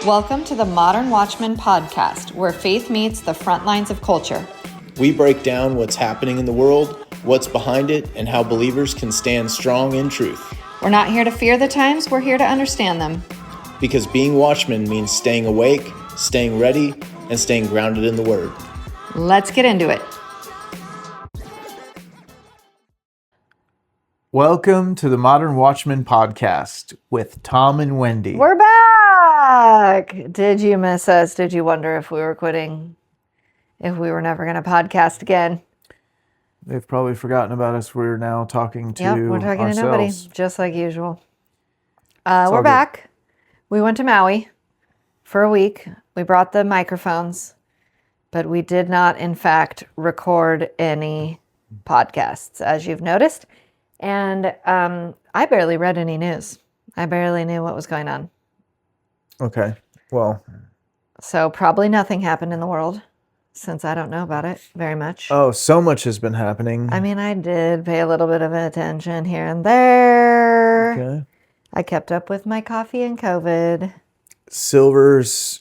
Welcome to the Modern Watchman podcast, where faith meets the front lines of culture. We break down what's happening in the world, what's behind it, and how believers can stand strong in truth. We're not here to fear the times, we're here to understand them. Because being watchmen means staying awake, staying ready, and staying grounded in the Word. Let's get into it. Welcome to the Modern Watchman podcast with Tom and Wendy. We're back! Did you miss us? Did you wonder if we were quitting? If we were never going to podcast again? They've probably forgotten about us. We're now talking to we're talking ourselves. to nobody, just like usual. We're back. We went to Maui for a week. We brought the microphones, but we did not, in fact, record any podcasts, as you've noticed. And I barely read any news. I barely knew what was going on. Okay, well. So probably nothing happened in the world, since I don't know about it very much. Oh, so much has been happening. I mean, I did pay a little bit of attention here and there. Okay. I kept up with my coffee and COVID. Silver's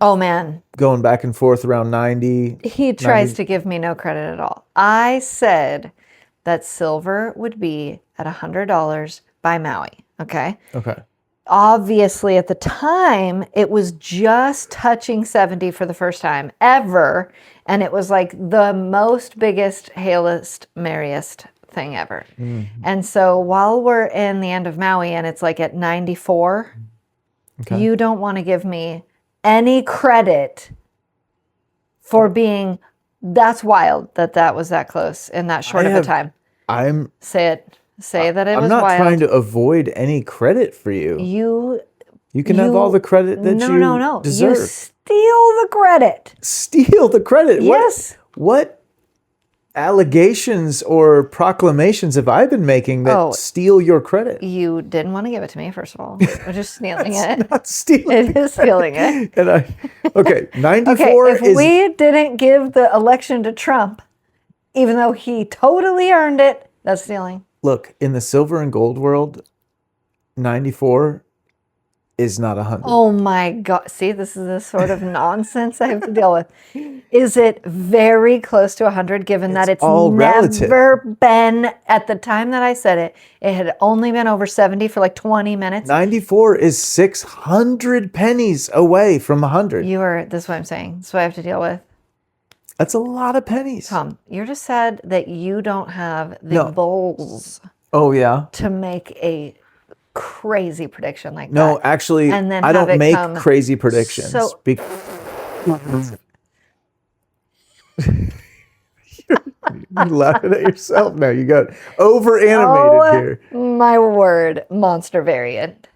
Oh, man. going back and forth around 90. He tries to give me no credit at all. I said that silver would be at $100 by Maui, okay? Okay. Obviously, at the time, it was just touching 70 for the first time ever. And it was like the most biggest, hailest, merriest thing ever. Mm-hmm. And so while we're in the end of Maui and it's like at 94, okay, you don't want to give me any credit for being, that's wild that was that close in that short of a time. Say that it was wild. I'm not trying to avoid any credit for you. You can have all the credit that you deserve. You steal the credit. Steal the credit? Yes. What allegations or proclamations have I been making that steal your credit? You didn't want to give it to me, first of all. We're just stealing it. Not stealing it. Is stealing it. And 94 if we didn't give the election to Trump, even though he totally earned it, that's stealing. Look, in the silver and gold world, 94 is not 100. Oh my God. See, this is the sort of nonsense I have to deal with. Is it very close to 100 given that it's never been, at the time that I said it, it had only been over 70 for like 20 minutes? 94 is 600 pennies away from 100. This is what I'm saying. That's what I have to deal with. That's a lot of pennies. Tom, you're just sad that you don't have the balls. Oh, yeah. To make a crazy prediction like that. No, actually, I don't make crazy predictions. So, you're laughing at yourself now. You got over animated here. My word, monster variant.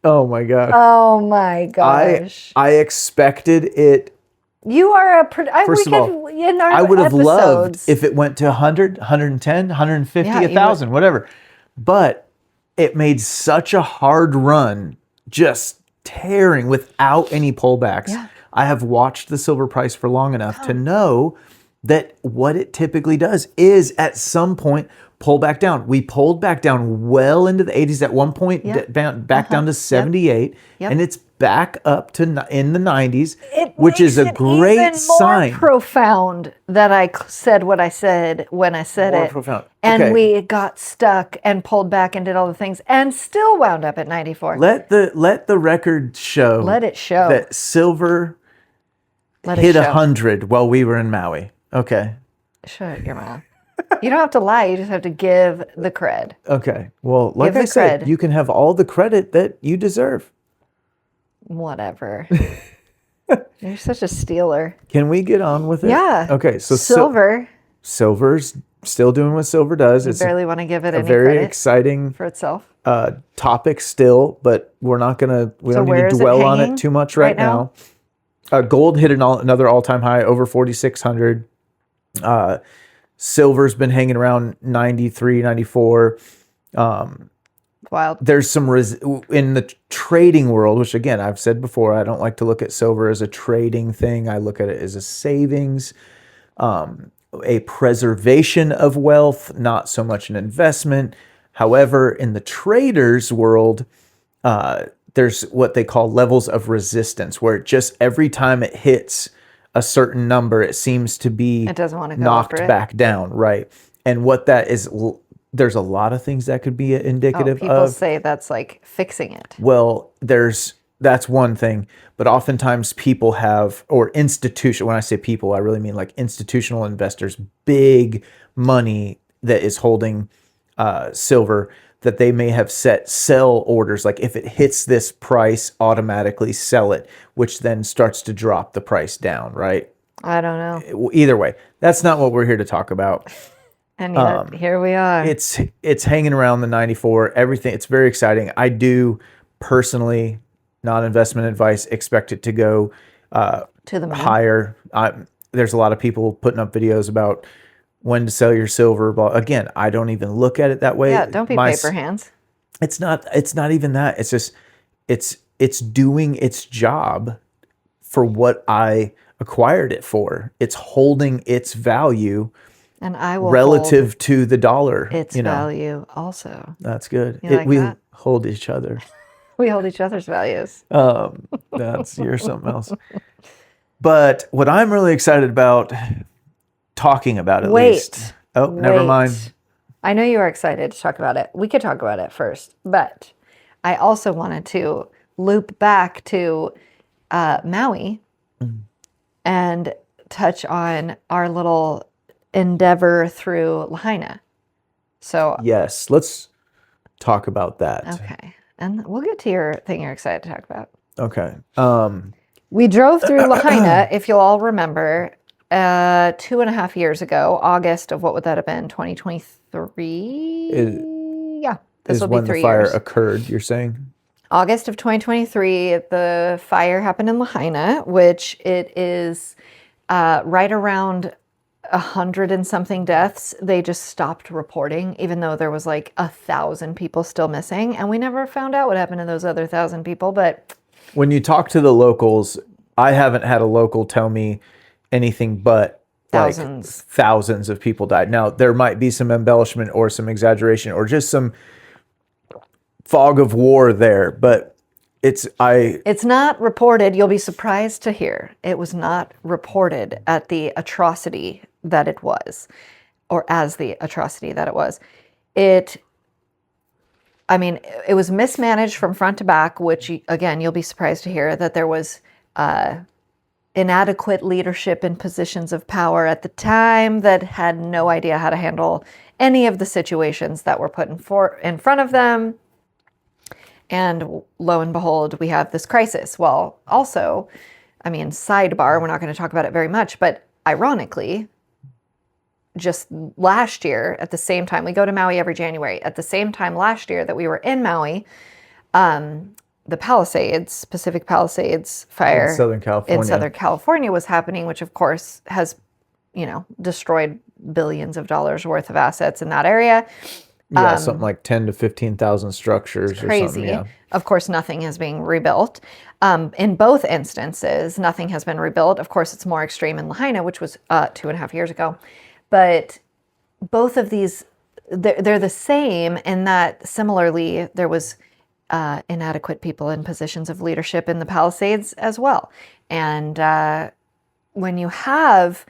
Oh my gosh. Oh my gosh. I expected it. You are First of all, I would have loved if it went to 100, 110, 150, 1,000, whatever. But it made such a hard run, just tearing without any pullbacks. Yeah. I have watched the silver price for long enough to know that what it typically does is at some point pull back down. We pulled back down well into the 80s at one point, back down to 78, and it's back up to in the 90s, which is a great sign. More profound that I said what I said when I said it. Profound. And we got stuck and pulled back and did all the things and still wound up at 94. Let the record show. Let it show that silver hit 100 while we were in Maui. Okay. Shut your mouth. You don't have to lie. You just have to give the cred. Okay. Well, like I said, you can have all the credit that you deserve. Whatever. You're such a stealer. Can we get on with it? Yeah. Okay. So silver's still doing what silver does. You barely want to give it any very credit exciting for itself. Topic still, but we don't need to dwell on it too much right now. Gold hit another all-time high, over 4,600. Silver's been hanging around 93, 94. Wild. There's some in the trading world, which again, I've said before, I don't like to look at silver as a trading thing. I look at it as a savings, a preservation of wealth, not so much an investment. However, in the traders world, there's what they call levels of resistance, where it just every time it hits a certain number, it seems to be it doesn't want to go knocked back down, right? And what that is, there's a lot of things that could be indicative people of. say that's like fixing it. Well, that's one thing, but oftentimes people have, or institution, when I say people, I really mean like institutional investors, big money that is holding silver, that they may have set sell orders, like if it hits this price, automatically sell it, which then starts to drop the price down, right? I don't know. Either way, that's not what we're here to talk about. And yet, here we are. It's hanging around the 94, everything. It's very exciting. I do personally, non-investment advice, expect it to go to the moon. Higher. There's a lot of people putting up videos about when to sell your silver. But again, I don't even look at it that way. Yeah, don't be paper hands. It's not even that. It's just it's doing its job for what I acquired it for. It's holding its value, and I will relative to the dollar. Its value also. That's good. We hold each other. We hold each other's values. You're something else. But what I'm really excited about talking about at least. Oh, never mind. I know you are excited to talk about it. We could talk about it first, but I also wanted to loop back to Maui and touch on our little endeavor through Lahaina. So yes, let's talk about that. Okay. And we'll get to your thing you're excited to talk about. Okay. We drove through Lahaina, if you'll all remember, 2.5 years ago, August of what would that have been? 2023? Yeah. This will be 3 years. Is when the fire occurred, you're saying? August of 2023, the fire happened in Lahaina, which it is right around 100 and something deaths. They just stopped reporting, even though there was like 1,000 people still missing. And we never found out what happened to those other 1,000 people. But when you talk to the locals, I haven't had a local tell me anything but thousands of people died. Now, there might be some embellishment or some exaggeration or just some fog of war there, but it's not reported. You'll be surprised to hear it was not reported at the atrocity that it was, or as the atrocity that it was. It was mismanaged from front to back, which again, you'll be surprised to hear that there was inadequate leadership in positions of power at the time that had no idea how to handle any of the situations that were put in front of them. And lo and behold, we have this crisis. Well, also, sidebar, we're not going to talk about it very much, but ironically, just last year at the same time, we go to Maui every January. At the same time last year that we were in Maui, the Pacific Palisades fire in Southern California was happening, which of course has, destroyed billions of dollars worth of assets in that area. Yeah, something like 10 to 15,000 structures or something. Yeah. Of course, nothing is being rebuilt. In both instances, nothing has been rebuilt. Of course, it's more extreme in Lahaina, which was 2.5 years ago. But both of these, they're the same in that similarly, there was inadequate people in positions of leadership in the Palisades as well. And when you have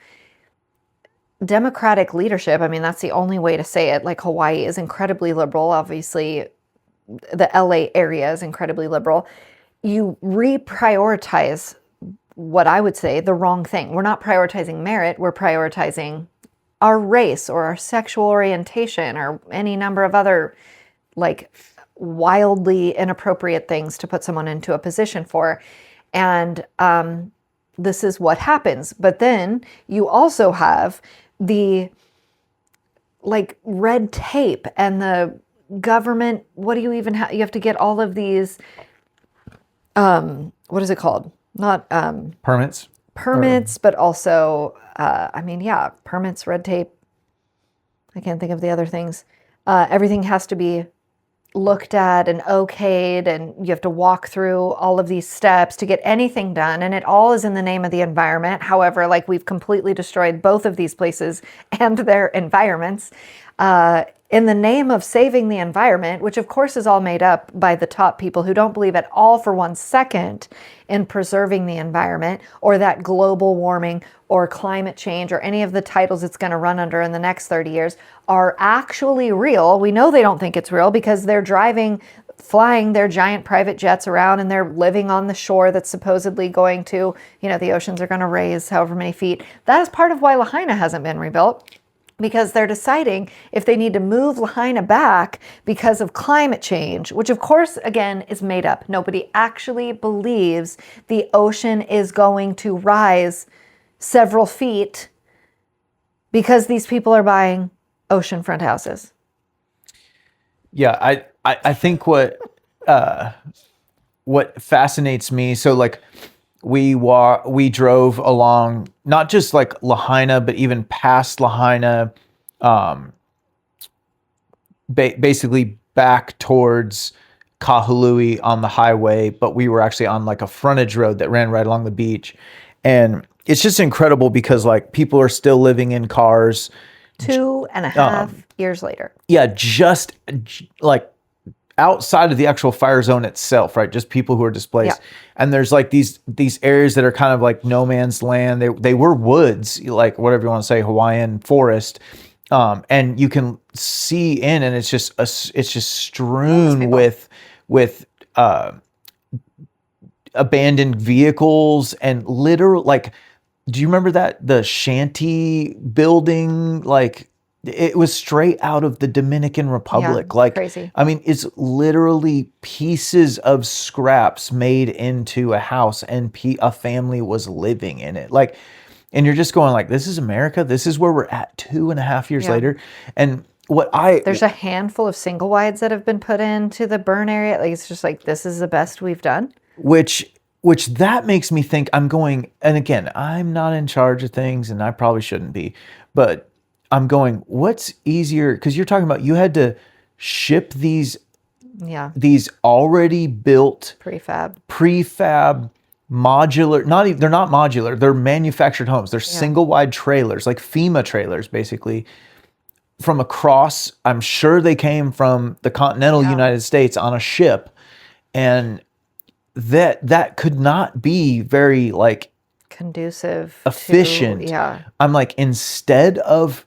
democratic leadership, that's the only way to say it. Like Hawaii is incredibly liberal. Obviously, the LA area is incredibly liberal. You reprioritize what I would say the wrong thing. We're not prioritizing merit. We're prioritizing our race or our sexual orientation or any number of other like wildly inappropriate things to put someone into a position for. And this is what happens. But then you also have the like red tape and the government. What do you even have? You have to get all of these, what is it called? Not permits, but also, permits, red tape. I can't think of the other things. Everything has to be looked at and okayed, and you have to walk through all of these steps to get anything done, and it all is in the name of the environment. However, we've completely destroyed both of these places and their environments. in the name of saving the environment, which of course is all made up by the top people who don't believe at all for 1 second in preserving the environment or that global warming or climate change or any of the titles it's going to run under in the next 30 years are actually real. We know they don't think it's real because they're flying their giant private jets around and they're living on the shore that's supposedly going to, the oceans are going to raise however many feet. That is part of why Lahaina hasn't been rebuilt, because they're deciding if they need to move Lahaina back because of climate change, which of course, again, is made up. Nobody actually believes the ocean is going to rise several feet because these people are buying oceanfront houses. Yeah, I think what fascinates me, so like we drove along not just like Lahaina, but even past Lahaina, basically back towards Kahului on the highway, but we were actually on like a frontage road that ran right along the beach. And it's just incredible because like people are still living in cars 2.5 years later. Yeah, just like outside of the actual fire zone itself, right? Just people who are displaced. Yeah. And there's like these areas that are kind of like no man's land. They were woods, like whatever you want to say, Hawaiian forest. And you can see in, and it's just strewn with abandoned vehicles and literal, like, do you remember the shanty building? Like, it was straight out of the Dominican Republic. Yeah, like, crazy. I mean, it's literally pieces of scraps made into a house, and a family was living in it. Like, and you're just going like, this is America. This is where we're at 2.5 years later. And there's a handful of single wides that have been put into the burn area. Like, it's just like, this is the best we've done. Which that makes me think, I'm going, and again, I'm not in charge of things and I probably shouldn't be, but I'm going, what's easier? Because you're talking about you had to ship these already built prefab modular, they're not modular, they're manufactured homes. They're single wide trailers, like FEMA trailers, basically, from across, I'm sure they came from the continental United States on a ship. And that could not be very like conducive, efficient. I'm like, instead of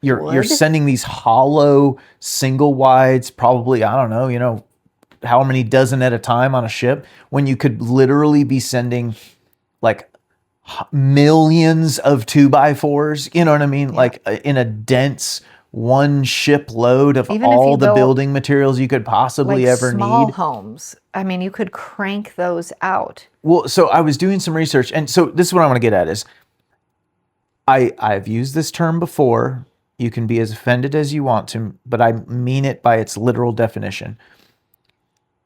you're sending these hollow single wides, probably, I don't know, how many dozen at a time on a ship, when you could literally be sending like millions of 2x4s, you know what I mean? Like in a dense one ship load of all the building materials you could possibly ever need. Small homes, I mean, you could crank those out. Well, so I was doing some research, and so this is what I want to get at is, I've used this term before. You can be as offended as you want to, but I mean it by its literal definition.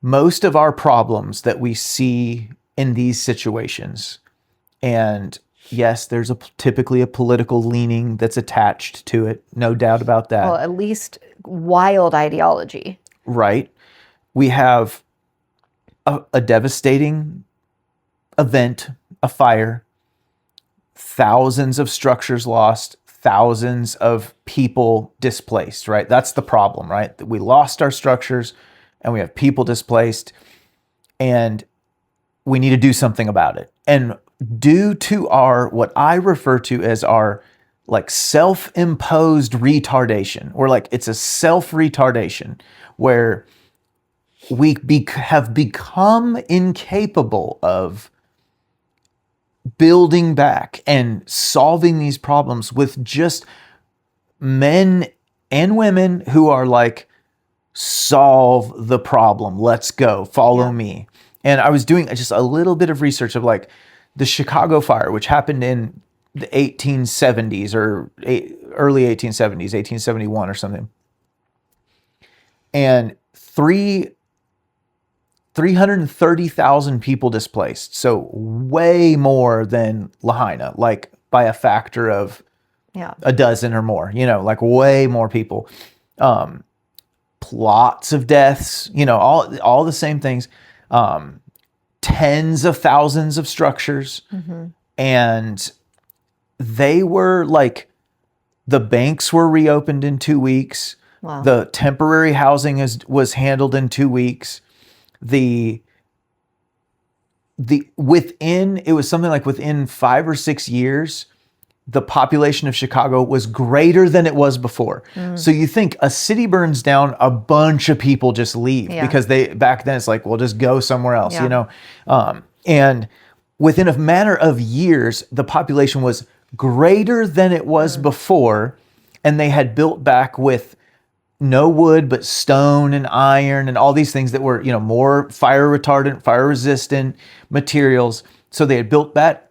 Most of our problems that we see in these situations, and yes, there's typically a political leaning that's attached to it. No doubt about that. Well, at least wild ideology. Right. We have a devastating event, a fire, thousands of structures lost, thousands of people displaced, right? That's the problem, right? We lost our structures and we have people displaced, and we need to do something about it. And due to what I refer to as our like self-imposed retardation, or like it's a self-retardation where we have become incapable of building back and solving these problems with just men and women who are like, solve the problem. Let's go. Follow me. And I was doing just a little bit of research of like the Chicago fire, which happened in the 1870s or early 1870s, 1871 or something. And 330,000 people displaced. So way more than Lahaina, like by a factor of a dozen or more, like way more people. Lots of deaths, all the same things. Tens of thousands of structures. Mm-hmm. And they were like The banks were reopened in 2 weeks. Wow. The temporary housing was handled in 2 weeks. It was something like within 5 or 6 years, the population of Chicago was greater than it was before. So you think a city burns down, a bunch of people just leave because back then it's like, well, just go somewhere else, and within a matter of years, the population was greater than it was before, and they had built back with no wood, but stone and iron and all these things that were, more fire retardant, fire resistant materials. So they had built back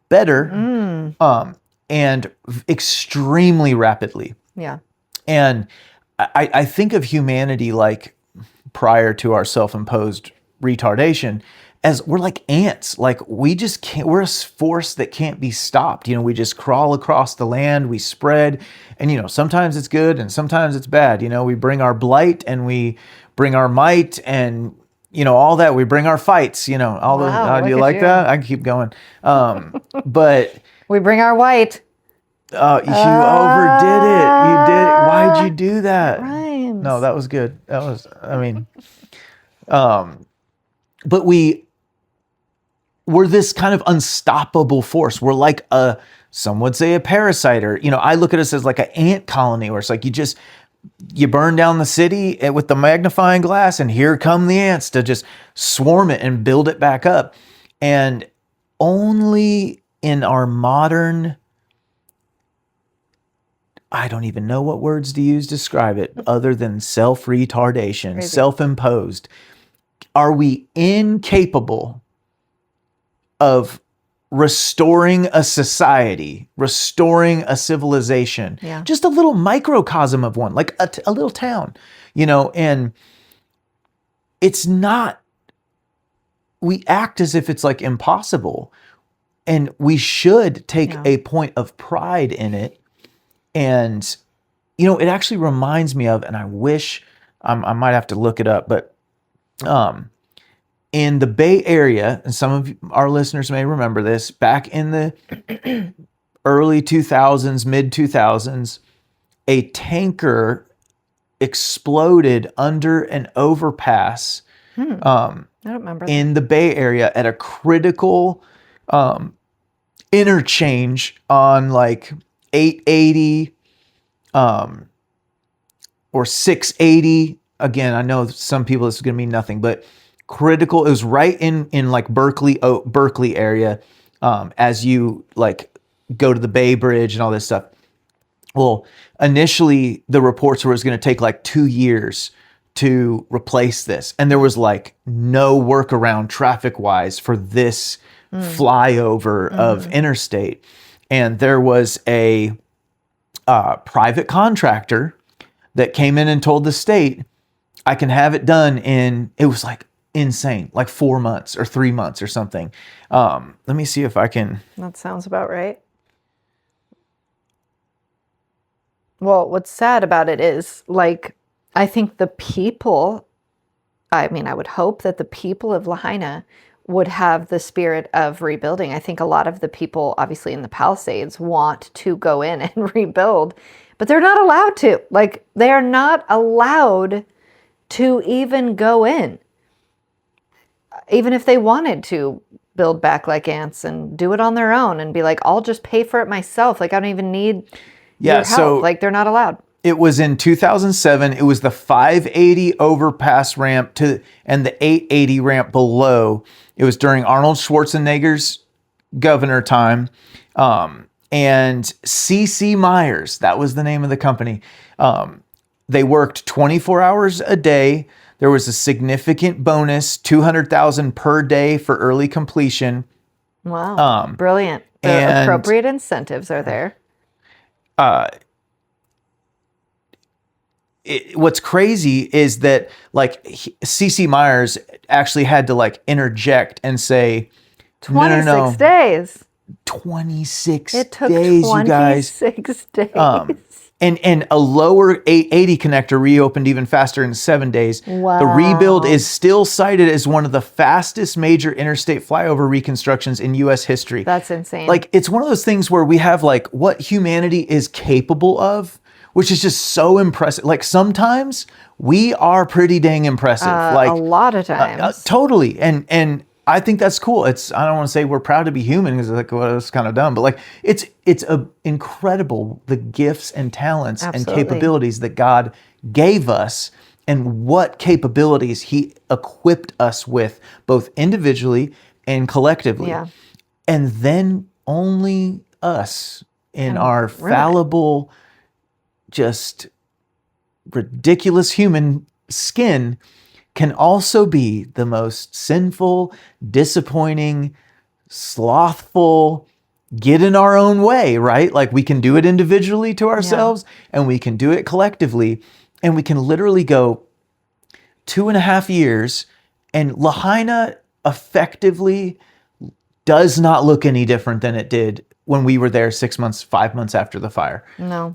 better, and extremely rapidly. Yeah. And I think of humanity like prior to our self-imposed retardation as we're like ants. Like we just can't, we're a force that can't be stopped. We just crawl across the land, we spread, and sometimes it's good and sometimes it's bad. We bring our blight and we bring our might and all that. We bring our fights, all Wow, do you look like at that? I can keep going. But we bring our white. you overdid it. You did. Why'd you do that? Rhymes. No, that was good. But we're this kind of unstoppable force. We're like some would say a parasite, or, I look at us as like an ant colony where it's like you burn down the city with the magnifying glass and here come the ants to just swarm it and build it back up. And only in our modern, I don't even know what words to use to describe it other than self-retardation, self-imposed, are we incapable of restoring a society, restoring a civilization, just a little microcosm of one, like a little town, and it's not, we act as if it's like impossible, and we should take a point of pride in it. And, it actually reminds me of, and I wish, I might have to look it up, but in the Bay Area, and some of our listeners may remember this, back in the early 2000s, mid 2000s, a tanker exploded under an overpass I don't remember in the Bay Area at a critical interchange on like 880 or 680. Again, I know some people this is going to mean nothing, but critical. It was right in like Berkeley area, as you like go to the Bay Bridge and all this stuff. Well, initially the reports were it was going to take like 2 years to replace this, and there was like no workaround traffic wise for this flyover of interstate, and there was a private contractor that came in and told the state, I can have it done it was like insane, like 4 months or 3 months or something. Let me see if I can. That sounds about right. Well, what's sad about it is, like, I think the people, I would hope that the people of Lahaina would have the spirit of rebuilding. I think a lot of the people, obviously in the Palisades, want to go in and rebuild, but they're not allowed to. Like, they are not allowed to even go in. Even if they wanted to build back like ants and do it on their own and be like, I'll just pay for it myself. Like, I don't even need your help. So like, they're not allowed. It was in 2007. It was the 580 overpass ramp and the 880 ramp below. It was during Arnold Schwarzenegger's governor time. And C.C. Myers, that was the name of the company. They worked 24 hours a day. There was a significant bonus, $200,000 per day for early completion. Wow, brilliant. The appropriate incentives are there. What's crazy is that like C.C. Myers actually had to like interject and say, 26 days. 26 it took days, 26 you guys. 26 days. And a lower 880 connector reopened even faster in 7 days. Wow. The rebuild is still cited as one of the fastest major interstate flyover reconstructions in U.S. history. That's insane. Like, it's one of those things where we have like what humanity is capable of, which is just so impressive. Like, sometimes we are pretty dang impressive. Like a lot of times. Totally. And I think that's cool. I don't want to say we're proud to be human because like, well, it's kind of dumb, but like it's incredible the gifts and talents and capabilities that God gave us and what capabilities he equipped us with, both individually and collectively. Yeah. And then only us in our fallible, just ridiculous human skin can also be the most sinful, disappointing, slothful, get in our own way, right? Like, we can do it individually to ourselves and we can do it collectively. And we can literally go 2.5 years and Lahaina effectively does not look any different than it did when we were there 6 months, 5 months after the fire. No.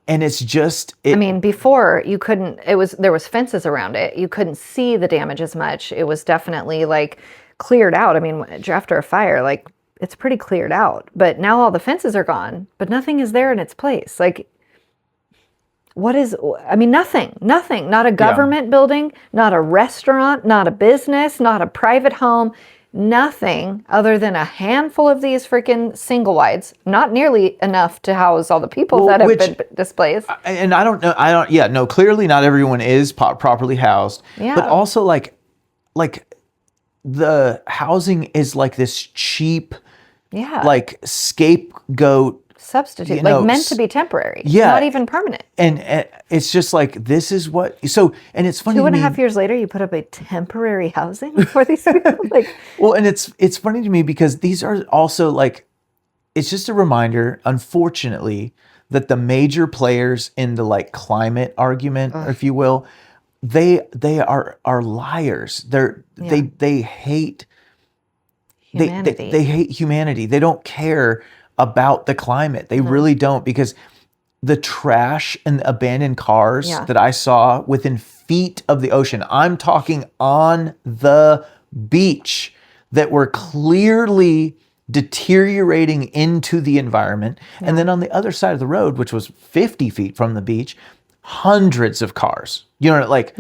And it's just... I mean, before you couldn't, there was fences around it. You couldn't see the damage as much. It was definitely like cleared out. I mean, after a fire, like it's pretty cleared out, but now all the fences are gone, but nothing is there in its place. Like, nothing, not a government building, not a restaurant, not a business, not a private home. Nothing other than a handful of these freaking single wides, not nearly enough to house all the people that have been displaced. And I don't know. Clearly not everyone is properly housed. Yeah. But also like the housing is like this cheap, like scapegoat substitute, like meant to be temporary. Yeah. Not even permanent. And it's just like, this is what, and it's funny. 2.5 years later, you put up a temporary housing for these people. Like, well, and it's funny to me because these are also like, it's just a reminder, unfortunately, that the major players in the like climate argument, if you will, they are liars. They hate humanity. They hate humanity. They don't care about the climate. They really don't, because the trash and the abandoned cars that I saw within feet of the ocean, I'm talking on the beach, that were clearly deteriorating into the environment. And then on the other side of the road, which was 50 feet from the beach, hundreds of cars. You know, like,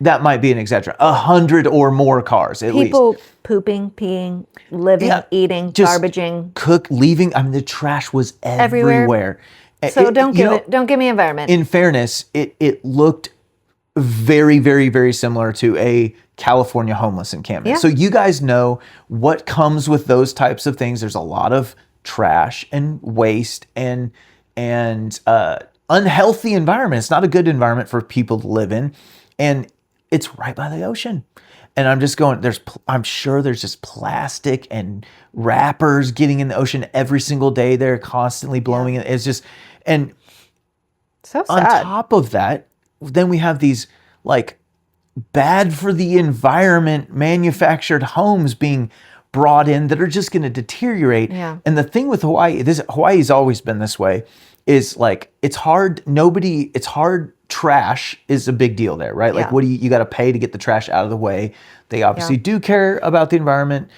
that might be an exaggeration. 100 or more cars, at least. People pooping, peeing, living, eating, just garbaging, leaving. I mean, the trash was everywhere. So don't give me environment. In fairness, it looked very, very, very similar to a California homeless encampment. Yeah. So you guys know what comes with those types of things. There's a lot of trash and waste and unhealthy environment. It's not a good environment for people to live in. And it's right by the ocean. And I'm just going, I'm sure there's just plastic and wrappers getting in the ocean every single day. They're constantly blowing it. It's just, and so on sad. top of that, then we have these like bad for the environment manufactured homes being brought in that are just going to deteriorate. Yeah. And the thing with Hawaii's always been this way, is like, it's hard. Trash is a big deal there, right? Like, what do you got to pay to get the trash out of the way? They obviously do care about the environment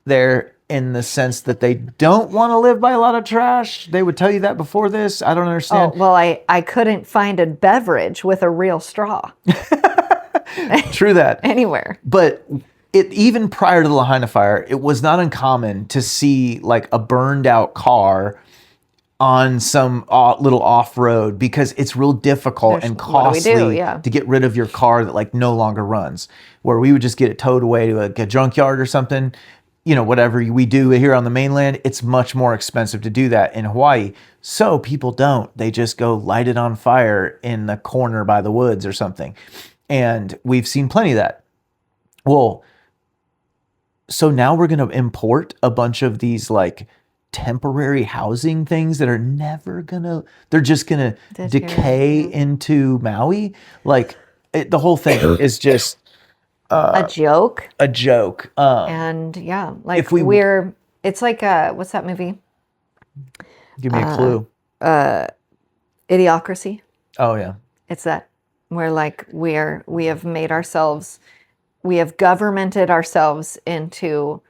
there, in the sense that they don't want to live by a lot of trash. They would tell you that before this. I don't understand. Oh, well, I couldn't find a beverage with a real straw. True that. Anywhere. But even prior to the Lahaina fire, it was not uncommon to see like a burned out car on some little off-road, because it's real difficult and costly to get rid of your car that like no longer runs, where we would just get it towed away to a junkyard or something. You know, whatever we do here on the mainland, it's much more expensive to do that in Hawaii. So people don't. They just go light it on fire in the corner by the woods or something. And we've seen plenty of that. Well, so now we're going to import a bunch of these like temporary housing things that are they're just gonna decay into Maui. Like, the whole thing is just a joke. And like, it's like what's that movie? Give me a clue. Idiocracy. Oh yeah. It's that we're like we have governmented ourselves into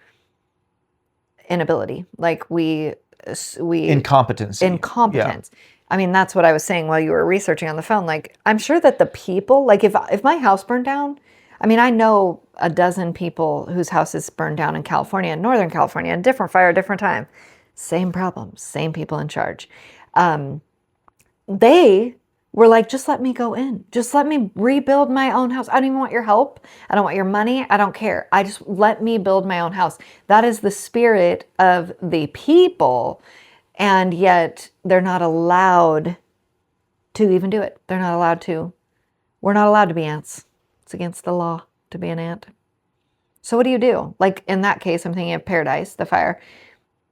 inability. Like we incompetency. Incompetence. Yeah. I mean, that's what I was saying while you were researching on the phone. Like, I'm sure that the people, like if my house burned down, I mean, I know a dozen people whose houses burned down in California and Northern California, and different fire, different time. Same problems, same people in charge. They were like, just let me go in. Just let me rebuild my own house. I don't even want your help. I don't want your money. I don't care. I just let me build my own house. That is the spirit of the people. And yet they're not allowed to even do it. They're not allowed to. We're not allowed to be ants. It's against the law to be an ant. So what do you do? Like in that case, I'm thinking of Paradise, the fire.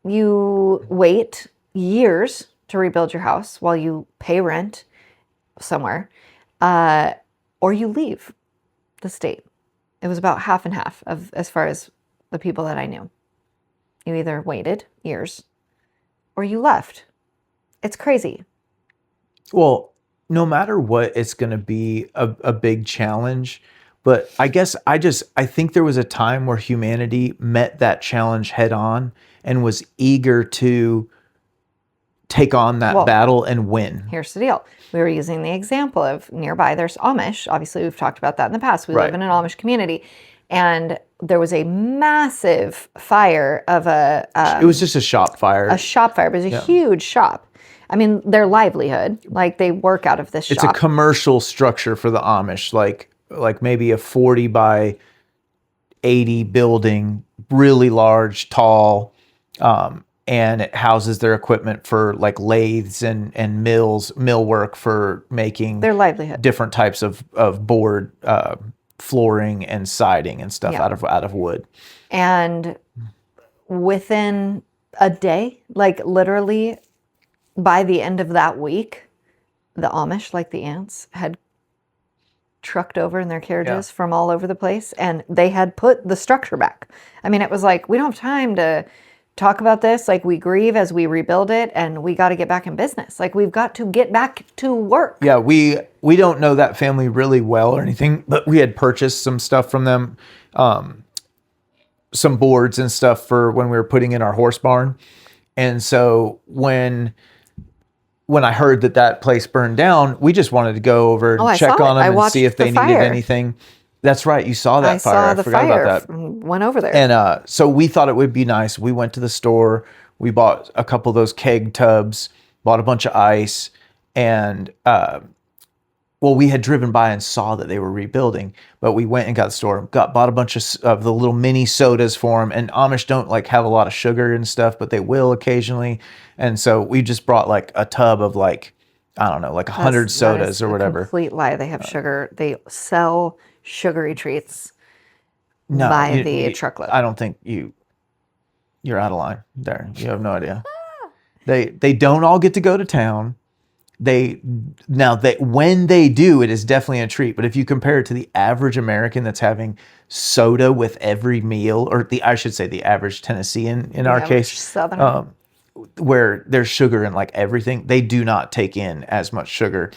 You wait years to rebuild your house while you pay rent somewhere, or you leave the state. It was about half and half of as far as the people that I knew. You either waited years or you left. It's crazy. Well, no matter what, it's going to be a big challenge. But I guess I think there was a time where humanity met that challenge head on and was eager to take on that battle and win. Here's the deal. We were using the example of nearby, there's Amish. Obviously, we've talked about that in the past. We live in an Amish community. And there was a massive fire of it was just a shop fire. A shop fire, but it was a huge shop. I mean, their livelihood, like they work out of this shop. It's a commercial structure for the Amish, like maybe a 40 by 80 building, really large, tall, and it houses their equipment for like lathes and millwork for making their livelihood, different types of board, flooring and siding and stuff out of wood. And within a day, like literally by the end of that week, the Amish, like the ants, had trucked over in their carriages from all over the place, and they had put the structure back. I mean, it was like, we don't have time to talk about this. Like, we grieve as we rebuild it, and we got to get back in business. Like, we've got to get back to work. Yeah, we don't know that family really well or anything, but we had purchased some stuff from them, some boards and stuff for when we were putting in our horse barn. And so when I heard that place burned down, we just wanted to go over and check on them and see if they needed anything. That's right. You saw that fire. I forgot about that. Went over there. And so we thought it would be nice. We went to the store. We bought a couple of those keg tubs, bought a bunch of ice, and we had driven by and saw that they were rebuilding, but we went and got the store, bought a bunch of the little mini sodas for them. And Amish don't like have a lot of sugar and stuff, but they will occasionally. And so we just brought like a tub of like, I don't know, like 100 sodas or whatever. Complete lie. They have sugar. They sell sugary treats by the truckload. I don't think you're out of line there. You have no idea. They don't all get to go to town. When they do, it is definitely a treat. But if you compare it to the average American that's having soda with every meal, or I should say the average Tennessean in our case, Southern, where there's sugar in like everything, they do not take in as much sugar.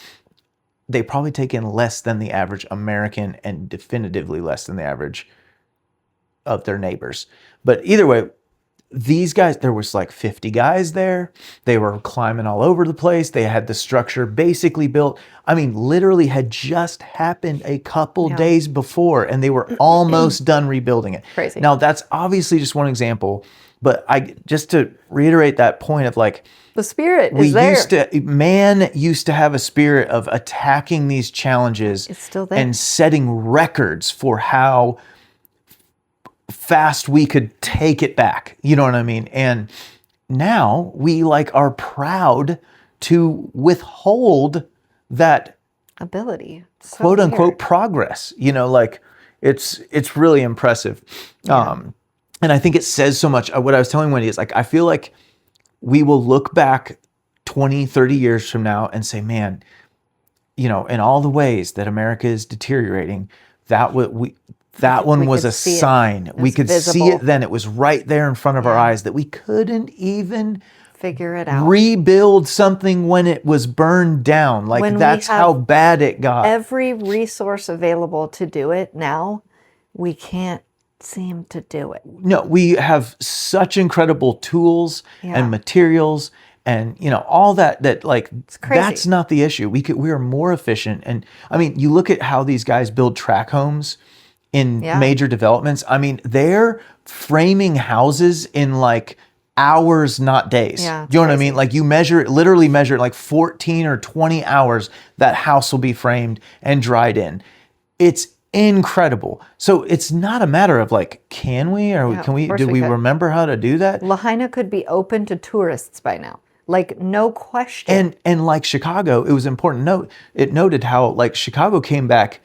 They probably take in less than the average American, and definitively less than the average of their neighbors. But either way, these guys, there was like 50 guys there. They were climbing all over the place. They had the structure basically built. I mean, literally had just happened a couple days before, and they were almost done rebuilding it. Crazy. Now, that's obviously just one example, but just to reiterate that point of like, the spirit is there. Man used to have a spirit of attacking these challenges. It's still there. And setting records for how fast we could take it back. You know what I mean? And now we like are proud to withhold that ability, quote unquote progress. You know, like it's really impressive. Yeah. And I think it says so much. What I was telling Wendy is like, I feel like we will look back 20, 30 years from now and say, man, you know, in all the ways that America is deteriorating, that one was a sign. We could see it then. It was right there in front of our eyes that we couldn't even figure it out. Rebuild something when it was burned down. Like When we that's have how bad it got. every resource available to do it now, we can't seem to do it. No, we have such incredible tools Yeah. and materials and all that like crazy. that's not the issue. We are more efficient. And I mean, you look at how these guys build tract homes in major developments. I mean, they're framing houses in like hours, not days. Yeah, Do you know what I mean? Like you literally measure it like 14 or 20 hours that house will be framed and dried in. It's incredible. So it's not a matter of like, can we do we remember how to do that? Lahaina could be open to tourists by now. Like no question. And like Chicago, it was important to note, it noted how like Chicago came back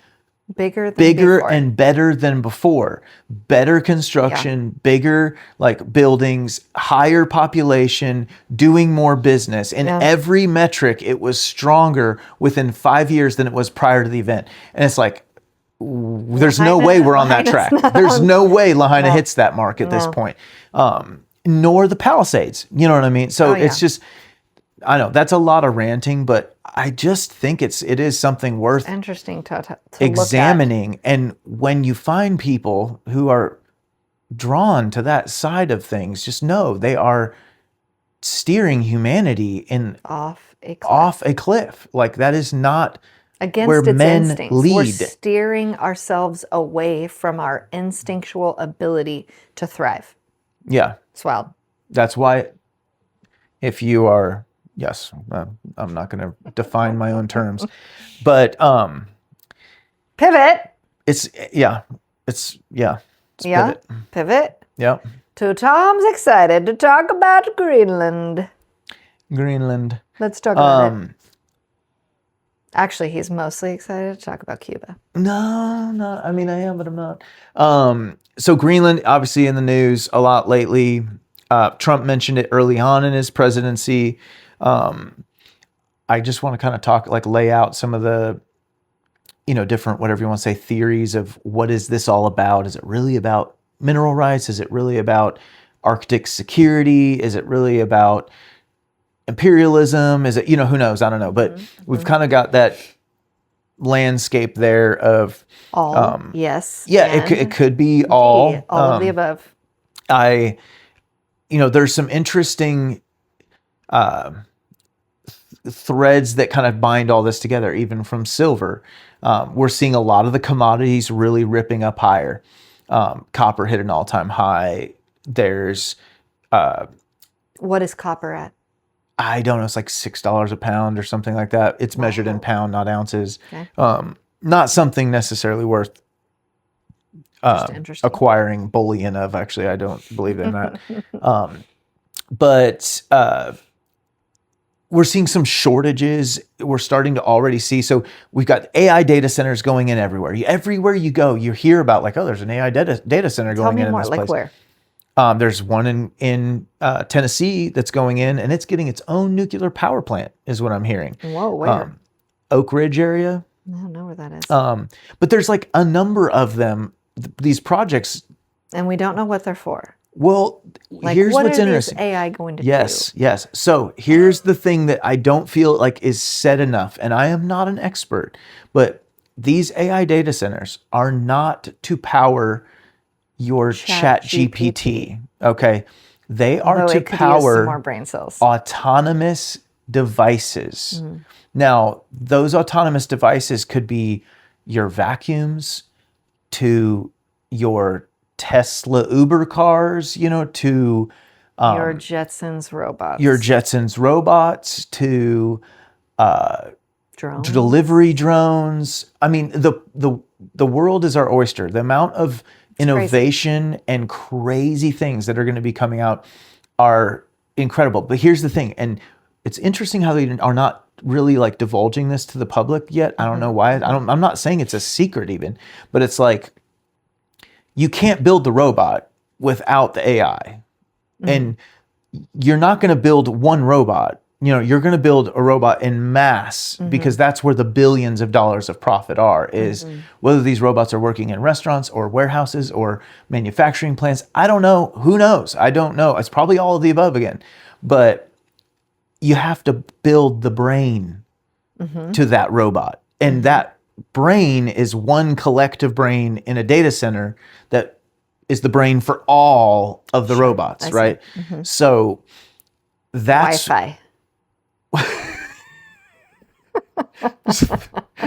bigger before. And better than before. Better construction, bigger like buildings, higher population, doing more business. In every metric, it was stronger within 5 years than it was prior to the event. And it's like, there's no way we're on that track. There's no way Lahaina hits that mark at this point. Nor the Palisades. You know what I mean? So it's just, I know that's a lot of ranting, but I just think it is something worth interesting to examining. Look at. And when you find people who are drawn to that side of things, just know they are steering humanity off a cliff. Like that is not against where its men instincts. lead. We're steering ourselves away from our instinctual ability to thrive. Yeah. It's wild. That's why if you are, I'm not going to define my own terms, but pivot. It's Pivot. Yeah. So Tom's excited to talk about Greenland. Let's talk about it. Actually, he's mostly excited to talk about Cuba. No. I mean, I am, but I'm not. So Greenland, obviously in the news a lot lately. Trump mentioned it early on in his presidency. I just want to kind of lay out some of the, different, whatever you want to say, theories of what is this all about? Is it really about mineral rights? Is it really about Arctic security? Is it really about imperialism? Is it, who knows? I don't know. But we've kind of got that landscape there of yes. Yeah, it could be all of the above. There's some interesting threads that kind of bind all this together, even from silver. We're seeing a lot of the commodities really ripping up higher. Copper hit an all-time high. There's what is copper at? I don't know. It's like $6 a pound or something like that. It's measured in pound, not ounces. Okay. Not something necessarily worth acquiring bullion of. Actually, I don't believe in that. But we're seeing some shortages. We're starting to already see. So we've got AI data centers going in everywhere. Everywhere you go, you hear about there's an AI data center going in this place. Like where? There's one in Tennessee that's going in, and it's getting its own nuclear power plant, is what I'm hearing. Whoa, where? Oak Ridge area. I don't know where that is. But there's like a number of them, these projects. And we don't know what they're for. Well, here's what's interesting. What is AI going to do? Yes. So here's the thing that I don't feel like is said enough, and I am not an expert, but these AI data centers are not to power your chat GPT. Okay. They are to power more brain cells. Autonomous devices. Now, those autonomous devices could be your vacuums, to your Tesla Uber cars, to your Jetsons robots, to drones. Delivery drones. I mean, the world is our oyster. The amount of innovation and crazy things that are going to be coming out are incredible. But here's the thing, and it's interesting how they are not really like divulging this to the public yet. I don't know why. I'm not saying it's a secret even, but it's like you can't build the robot without the AI. And you're not going to build one robot. You're going to build a robot in mass because that's where the billions of dollars of profit are, is whether these robots are working in restaurants or warehouses or manufacturing plants. I don't know. Who knows? I don't know. It's probably all of the above again. But you have to build the brain to that robot. And that brain is one collective brain in a data center that is the brain for all of the robots, right? So that's Wi-Fi.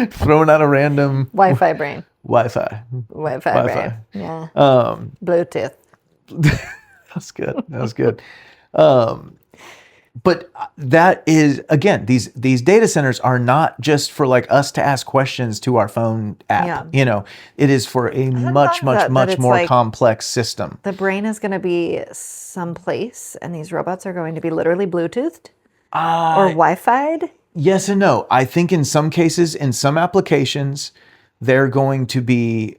throwing out a random Wi-Fi brain. Wi-Fi. Brain. Yeah. Bluetooth. That's good. That was good. But that is, again, these data centers are not just for like us to ask questions to our phone app. It is for a much more like complex system. The brain is going to be someplace, and these robots are going to be literally Bluetoothed or Wi-Fi'd. Yes and no. I think in some cases, in some applications, they're going to be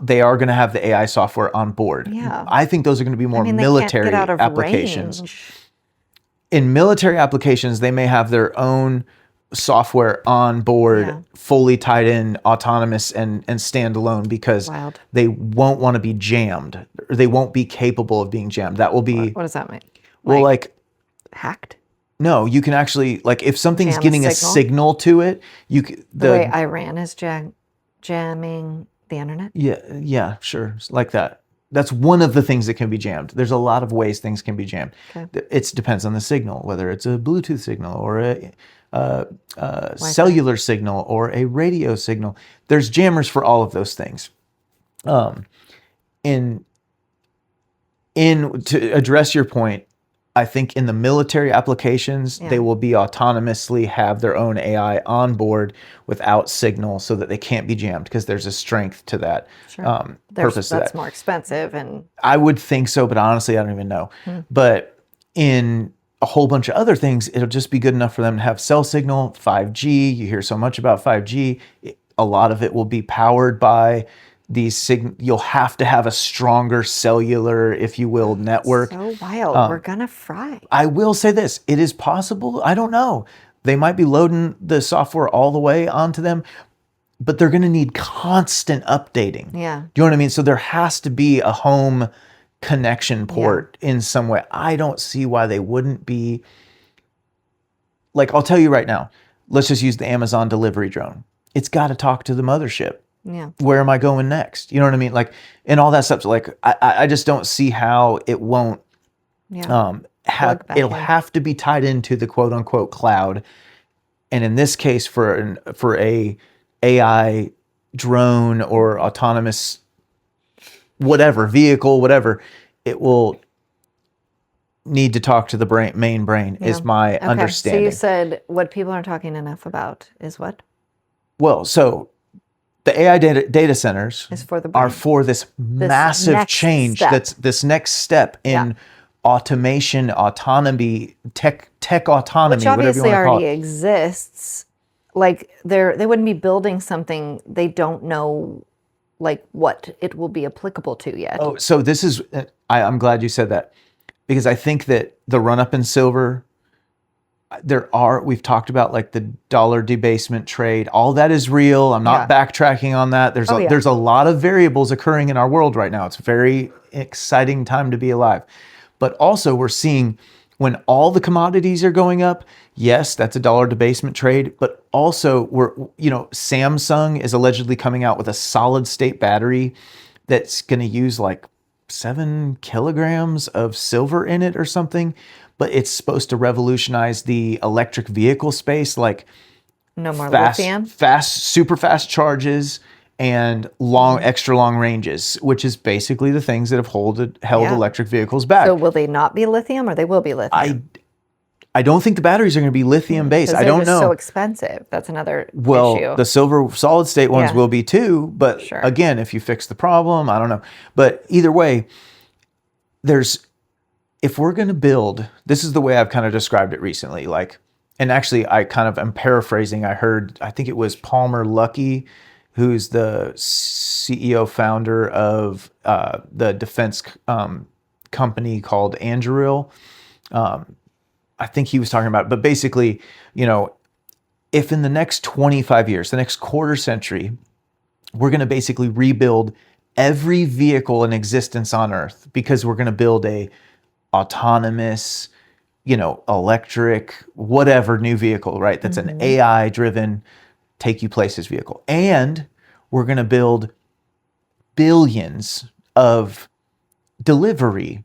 they are going to have the AI software on board. Yeah. I think those are going to be more military can't get out of applications. Range. In military applications, they may have their own software on board, fully tied in, autonomous and standalone, because they won't want to be jammed, or they won't be capable of being jammed. That will be. What does that mean? Well, like hacked? No, you can actually, like, if something's getting a signal to it, the way Iran is jamming the internet. Yeah, sure, like that. That's one of the things that can be jammed. There's a lot of ways things can be jammed. Okay. It depends on the signal, whether it's a Bluetooth signal or a cellular signal or a radio signal. There's jammers for all of those things. To address your point, I think in the military applications, they will be autonomously have their own AI on board without signal, so that they can't be jammed, because there's a strength to that purpose. That's more expensive, and I would think so, but honestly, I don't even know. But in a whole bunch of other things, it'll just be good enough for them to have cell signal, 5G. You hear so much about 5G. A lot of it will be powered by these you'll have to have a stronger cellular, if you will, network. So wild. We're gonna fry. I will say this. It is possible. I don't know. They might be loading the software all the way onto them, but they're going to need constant updating. Yeah. Do you know what I mean? So there has to be a home connection port in some way. I don't see why they wouldn't be. Like, I'll tell you right now, let's just use the Amazon delivery drone. It's got to talk to the mothership. Yeah. Where am I going next? You know what I mean? Like, and all that stuff. So like, I just don't see how it won't it'll have to be tied into the quote unquote cloud. And in this case, for a AI drone or autonomous whatever vehicle, whatever, it will need to talk to the main brain, is my understanding. So you said what people aren't talking enough about is what? Well, so the AI data centers is for the brain. Are for this massive change. That's this next step in automation, autonomy, tech autonomy, which obviously whatever you want to call already it. exists. Like they wouldn't be building something they don't know, like what it will be applicable to yet. Oh, so this is. I'm glad you said that, because I think that the run up in silver. We've talked about like the dollar debasement trade. All that is real. I'm not backtracking on that. There's a lot of variables occurring in our world right now. It's a very exciting time to be alive. But also we're seeing when all the commodities are going up, yes, that's a dollar debasement trade. But also Samsung is allegedly coming out with a solid state battery that's going to use like 7 kilograms of silver in it or something. But it's supposed to revolutionize the electric vehicle space, like no more lithium, super fast charges and extra long ranges, which is basically the things that have held electric vehicles back. So will they not be lithium, or they will be lithium? I don't think the batteries are going to be lithium based. I don't know. So expensive. That's another issue. Well, the silver solid state ones will be too, but again, if you fix the problem, I don't know. But either way, if we're going to build, this is the way I've kind of described it recently. Like, and actually I kind of am paraphrasing. I think it was Palmer Luckey, who's the CEO founder of the defense company called Anduril. I think he was talking about, but basically, if in the next 25 years, the next quarter century, we're going to basically rebuild every vehicle in existence on Earth, because we're going to build a autonomous, electric, whatever new vehicle, right? That's an AI driven take you places vehicle. And we're going to build billions of delivery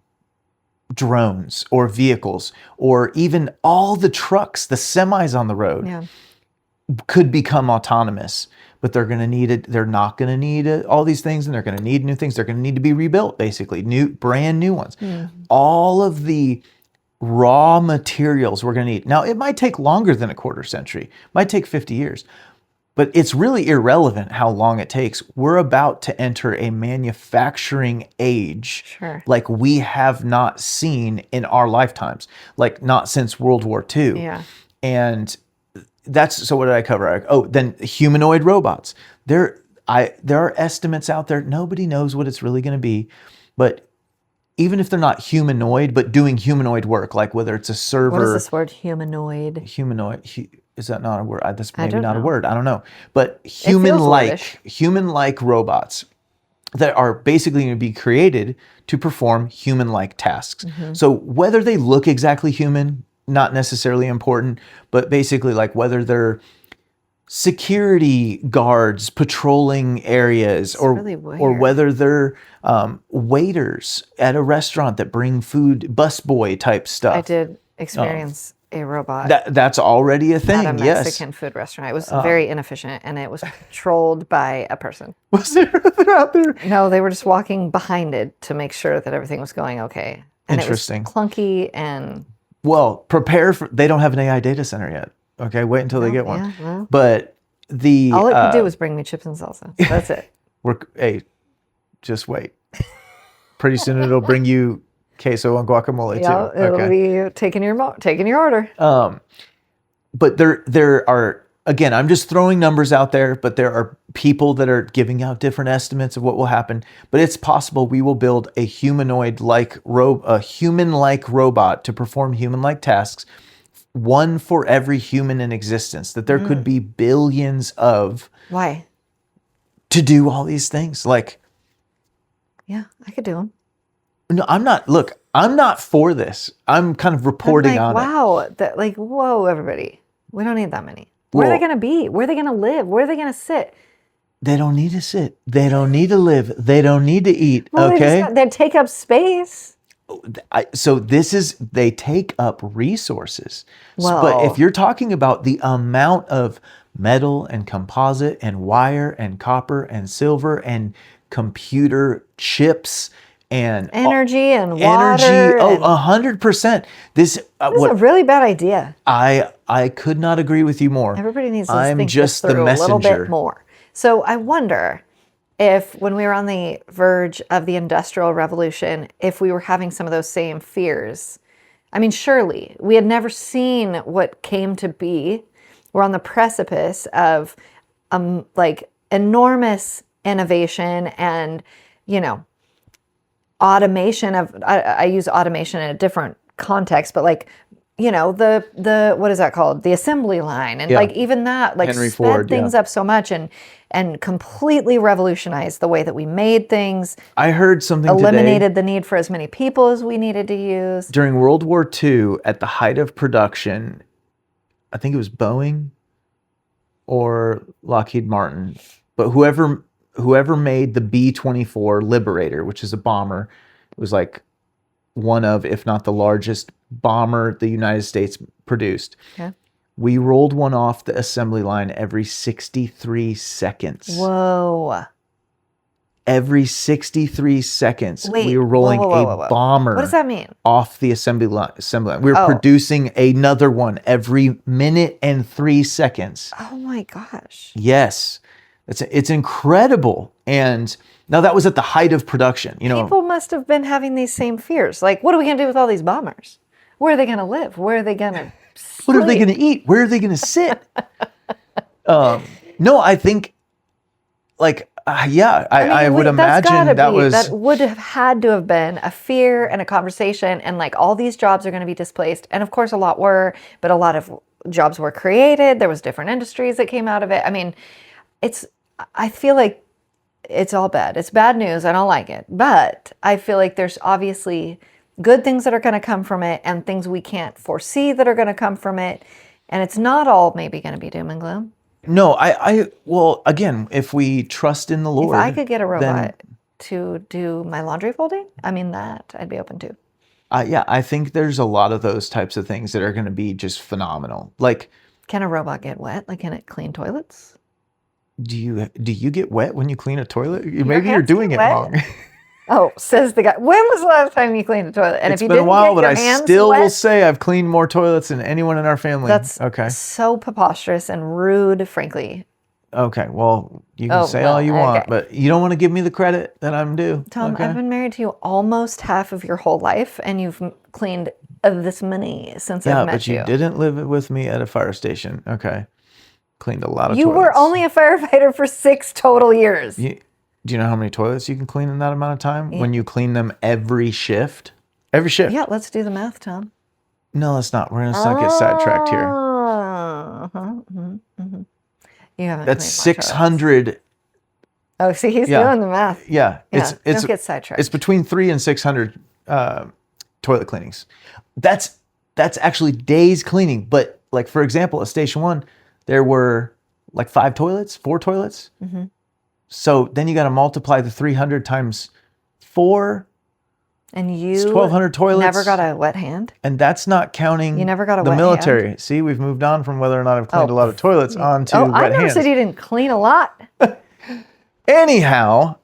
drones or vehicles, or even all the trucks, the semis on the road could become autonomous, but they're going to need it. They're not going to need all these things, and they're going to need new things. They're going to need to be rebuilt, basically, brand new ones. All of the raw materials we're going to need. Now, it might take longer than a quarter century. It might take 50 years. But it's really irrelevant how long it takes. We're about to enter a manufacturing age like we have not seen in our lifetimes, like not since World War II. Yeah. And so what did I cover? Then humanoid robots. There are estimates out there. Nobody knows what it's really going to be. But even if they're not humanoid, but doing humanoid work, like whether it's a server. What is this word, humanoid? Humanoid. Is that not a word? That's maybe not a word. I don't know. But human-like robots that are basically going to be created to perform human-like tasks. So whether they look exactly human, not necessarily important, but basically like whether they're security guards patrolling areas, or whether they're waiters at a restaurant that bring food, busboy type stuff. I did experience a robot. That's already a thing. At a Mexican food restaurant. It was very inefficient, and it was controlled by a person. Was there out there? No, they were just walking behind it to make sure that everything was going okay. And Interesting. It was clunky and. Well, prepare for. They don't have an AI data center yet. Okay, wait until they get one. Yeah, well, but all it could do was bring me chips and salsa. That's it. Just wait. Pretty soon it'll bring you queso and guacamole too. It'll be taking your order. But there are, again, I'm just throwing numbers out there, but there are people that are giving out different estimates of what will happen. But it's possible we will build a human-like robot to perform human-like tasks, one for every human in existence, that there could be billions of. Why? To do all these things. Like, yeah, I could do them. No, I'm not for this. I'm kind of reporting on it. Wow. Whoa, everybody. We don't need that many. Where are they going to be? Where are they going to live? Where are they going to sit? They don't need to sit. They don't need to live. They don't need to eat. Well, okay? They take up space. They take up resources. Well, but if you're talking about the amount of metal and composite and wire and copper and silver and computer chips and energy and water. 100%. This is a really bad idea. I could not agree with you more. Everybody needs to I'm think just this through the messenger. a little bit more. So I wonder if, when we were on the verge of the Industrial Revolution, if we were having some of those same fears. I mean, surely we had never seen what came to be. We're on the precipice of enormous innovation and, automation of, I use automation in a different context, but the what is that called? The assembly line. And even that, Henry sped Ford, things up so much and completely revolutionized the way that we made things. I heard something eliminated the need for as many people as we needed to use. During World War II, at the height of production, I think it was Boeing or Lockheed Martin, but whoever made the B-24 Liberator, which is a bomber, it was like one of, if not the largest bomber the United States produced. Okay. We rolled one off the assembly line every 63 seconds. Whoa. Every 63 seconds, Wait, we were rolling whoa. a bomber. What does that mean? Off the assembly line. We were producing another one every minute and 3 seconds. Oh my gosh. Yes. It's incredible. And now that was at the height of production. People must have been having these same fears. Like, what are we going to do with all these bombers? Where are they going to live? Where are they going to sleep? What are they going to eat? Where are they going to sit? No, I think, I would imagine that would have had to have been a fear and a conversation, and all these jobs are going to be displaced. And of course, a lot were, but a lot of jobs were created. There was different industries that came out of it. I mean, I feel like it's all bad. It's bad news. I don't like it. But I feel like there's obviously good things that are going to come from it and things we can't foresee that are going to come from it. And it's not all maybe going to be doom and gloom. No, well, again, if we trust in the Lord. If I could get a robot to do my laundry folding, I mean, that I'd be open to. Yeah, I think there's a lot of those types of things that are going to be just phenomenal. Like, can a robot get wet? Like, can it clean toilets? Do you get wet when you clean a toilet? Maybe you're doing it wrong. Oh, says the guy. When was the last time you cleaned a toilet? And it's been a while, but I still will say I've cleaned more toilets than anyone in our family. That's okay. So preposterous and rude, frankly. Okay, well, you can say all you want, but you don't want to give me the credit that I'm due. Tom, I've been married to you almost half of your whole life, and you've cleaned this many since I've met you. Yeah, but you didn't live with me at a fire station. Okay. Cleaned a lot of toilets. You were only a firefighter for 6 total years. Do you know how many toilets you can clean in that amount of time? Yeah. When you clean them every shift? Every shift. Yeah, let's do the math, Tom. No, let's not. We're going to not get sidetracked here. You haven't. That's 600. Oh, see, he's doing the math. Yeah. Don't get sidetracked. It's between 300 and 600 toilet cleanings. That's actually days cleaning. But like, for example, at Station 1, there were like 4 toilets. Mm-hmm. So then you got to multiply the 300 times 4. And you 1,200 toilets. Never got a wet hand? And that's not counting you never got a the wet military. Hand? See, we've moved on from whether or not I've cleaned a lot of toilets onto wet hands. I never said you didn't clean a lot. Anyhow,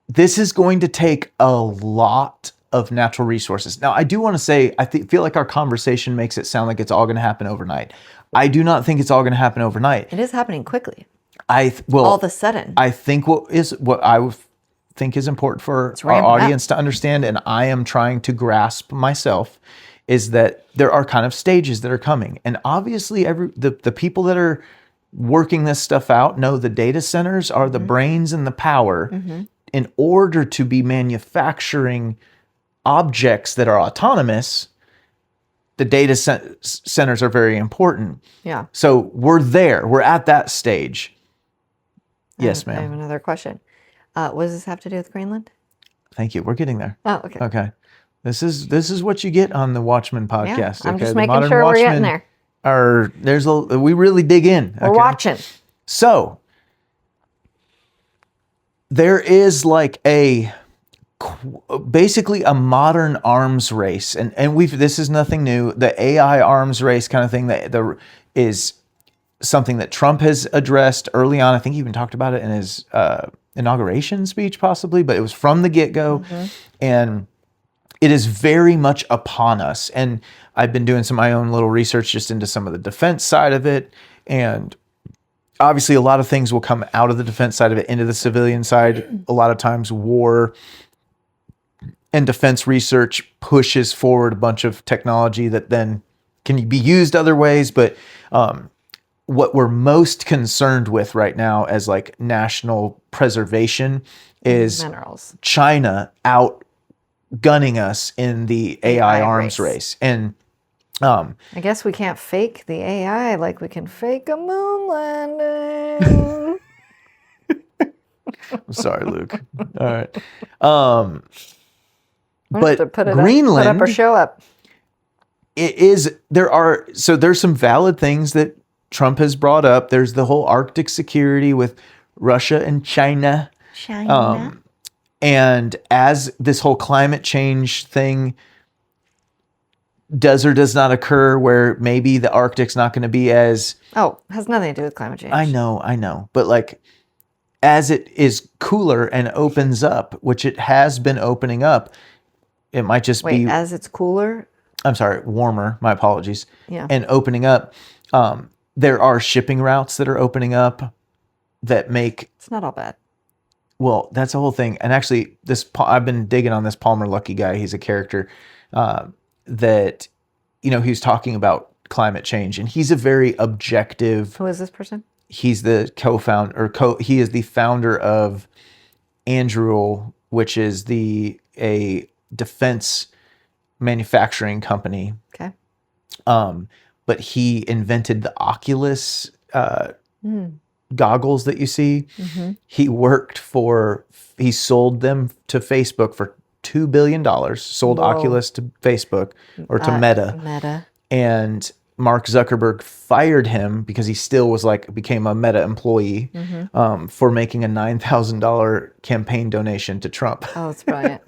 this is going to take a lot of natural resources. Now, I do want to say, feel like our conversation makes it sound like it's all going to happen overnight. I do not think it's all going to happen overnight. It is happening quickly. All of a sudden. I think what I think is important for our audience to understand, and I am trying to grasp myself, is that there are kind of stages that are coming. And obviously the people that are working this stuff out know the data centers are the brains and the power in order to be manufacturing objects that are autonomous. The data centers are very important. Yeah. So we're there. We're at that stage. Yes, ma'am. I have another question. What does this have to do with Greenland? Thank you. We're getting there. Oh, okay. Okay. This is what you get on the Watchmen podcast. Yeah, I'm just making sure we're getting there. We really dig in. We're watching. So there is like basically a modern arms race, and this is nothing new. The AI arms race kind of thing that is something that Trump has addressed early on. I think he even talked about it in his inauguration speech, possibly, but it was from the get-go, and it is very much upon us. And I've been doing some of my own little research just into some of the defense side of it, and obviously a lot of things will come out of the defense side of it into the civilian side. A lot of times war and defense research pushes forward a bunch of technology that then can be used other ways, but what we're most concerned with right now as like national preservation is minerals. China outgunning us in the AI arms race. And I guess we can't fake the AI like we can fake a moon landing. I'm sorry, Luke. All right. But Put Greenland, up or show up. There's some valid things that Trump has brought up. There's the whole Arctic security with Russia and China. And as this whole climate change thing does or does not occur, where maybe the Arctic's not going to be as... Oh, has nothing to do with climate change. I know. But like, as it is cooler and opens up, which it has been opening up, it might just be... as it's cooler? I'm sorry, warmer. My apologies. Yeah. And opening up... there are shipping routes that are opening up that make... It's not all bad. Well, that's the whole thing. And actually, I've been digging on this Palmer Luckey guy. He's a character that, he was talking about climate change. And he's a very objective... Who is this person? He's the he is the founder of Anduril, which is a defense manufacturing company. Okay. But he invented the Oculus goggles that you see. He sold them to Facebook for $2 billion, sold Oculus to Facebook or to Meta. And Mark Zuckerberg fired him because he still was became a Meta employee for making a $9,000 campaign donation to Trump. Oh, that's brilliant.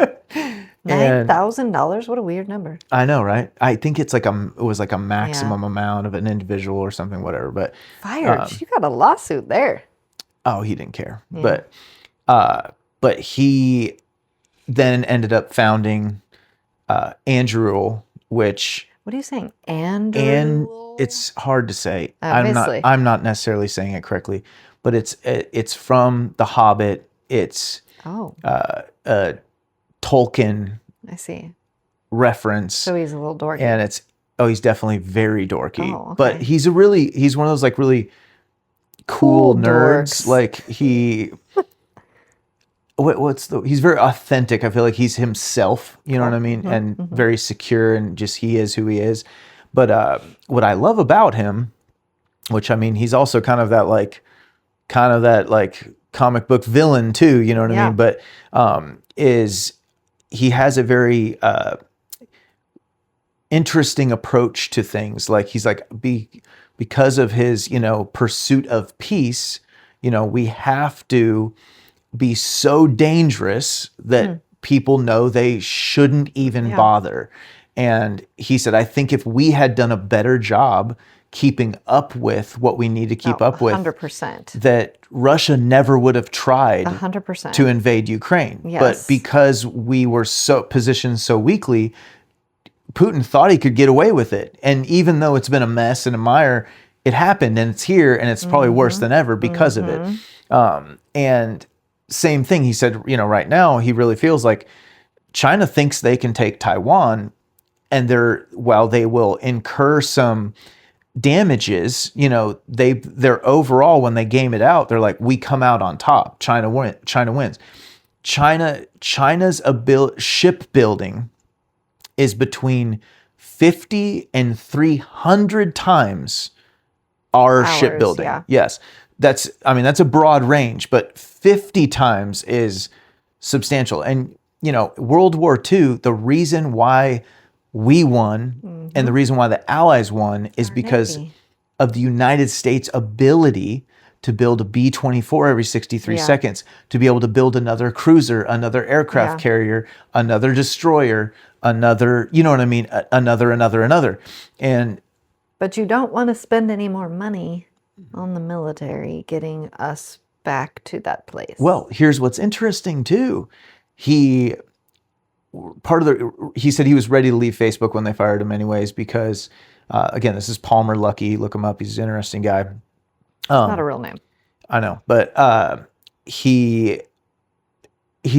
$9,000? What a weird number. I know, right? I think it was like a maximum amount of an individual or something, whatever. But fired. You got a lawsuit there. Oh, he didn't care. Yeah. But he then ended up founding Anduril, which. What are you saying? And it's hard to say. I'm not necessarily saying it correctly, but it's from The Hobbit. It's Tolkien. I see. Reference. So he's a little dorky. And he's definitely very dorky. Oh, okay. But he's one of those really cool nerds. Dorks. He's very authentic. I feel like he's himself, you know what I mean? And very secure, and just he is who he is. But what I love about him, which I mean, he's also kind of that comic book villain too, you know what I mean? But is he has a very interesting approach to things. Like he's because of his, pursuit of peace, we have to be so dangerous that people know they shouldn't even bother. And he said, I think if we had done a better job keeping up with what we need to keep up with, 100%. That Russia never would have tried 100% to invade Ukraine. Yes. But because we were so positioned so weakly, Putin thought he could get away with it. And even though it's been a mess and a mire, it happened and it's here, and it's probably worse than ever because of it. And same thing, he said, right now he really feels like China thinks they can take Taiwan, and while they will incur some damages, they're overall, when they game it out, they're like, we come out on top. China wins. China's shipbuilding is between 50 and 300 times our shipbuilding. Yeah. Yes. That's a broad range, but 50 times is substantial. And, World War II, the reason why we won and the reason why the Allies won is because of the United States' ability to build a B-24 every 63 seconds, to be able to build another cruiser, another aircraft carrier, another destroyer, another, you know what I mean? Another. But you don't want to spend any more money on the military getting us back to that place. Well, here's what's interesting too. He said he was ready to leave Facebook when they fired him anyways, because again, this is Palmer Luckey. Look him up. He's an interesting guy. Not a real name. I know, but he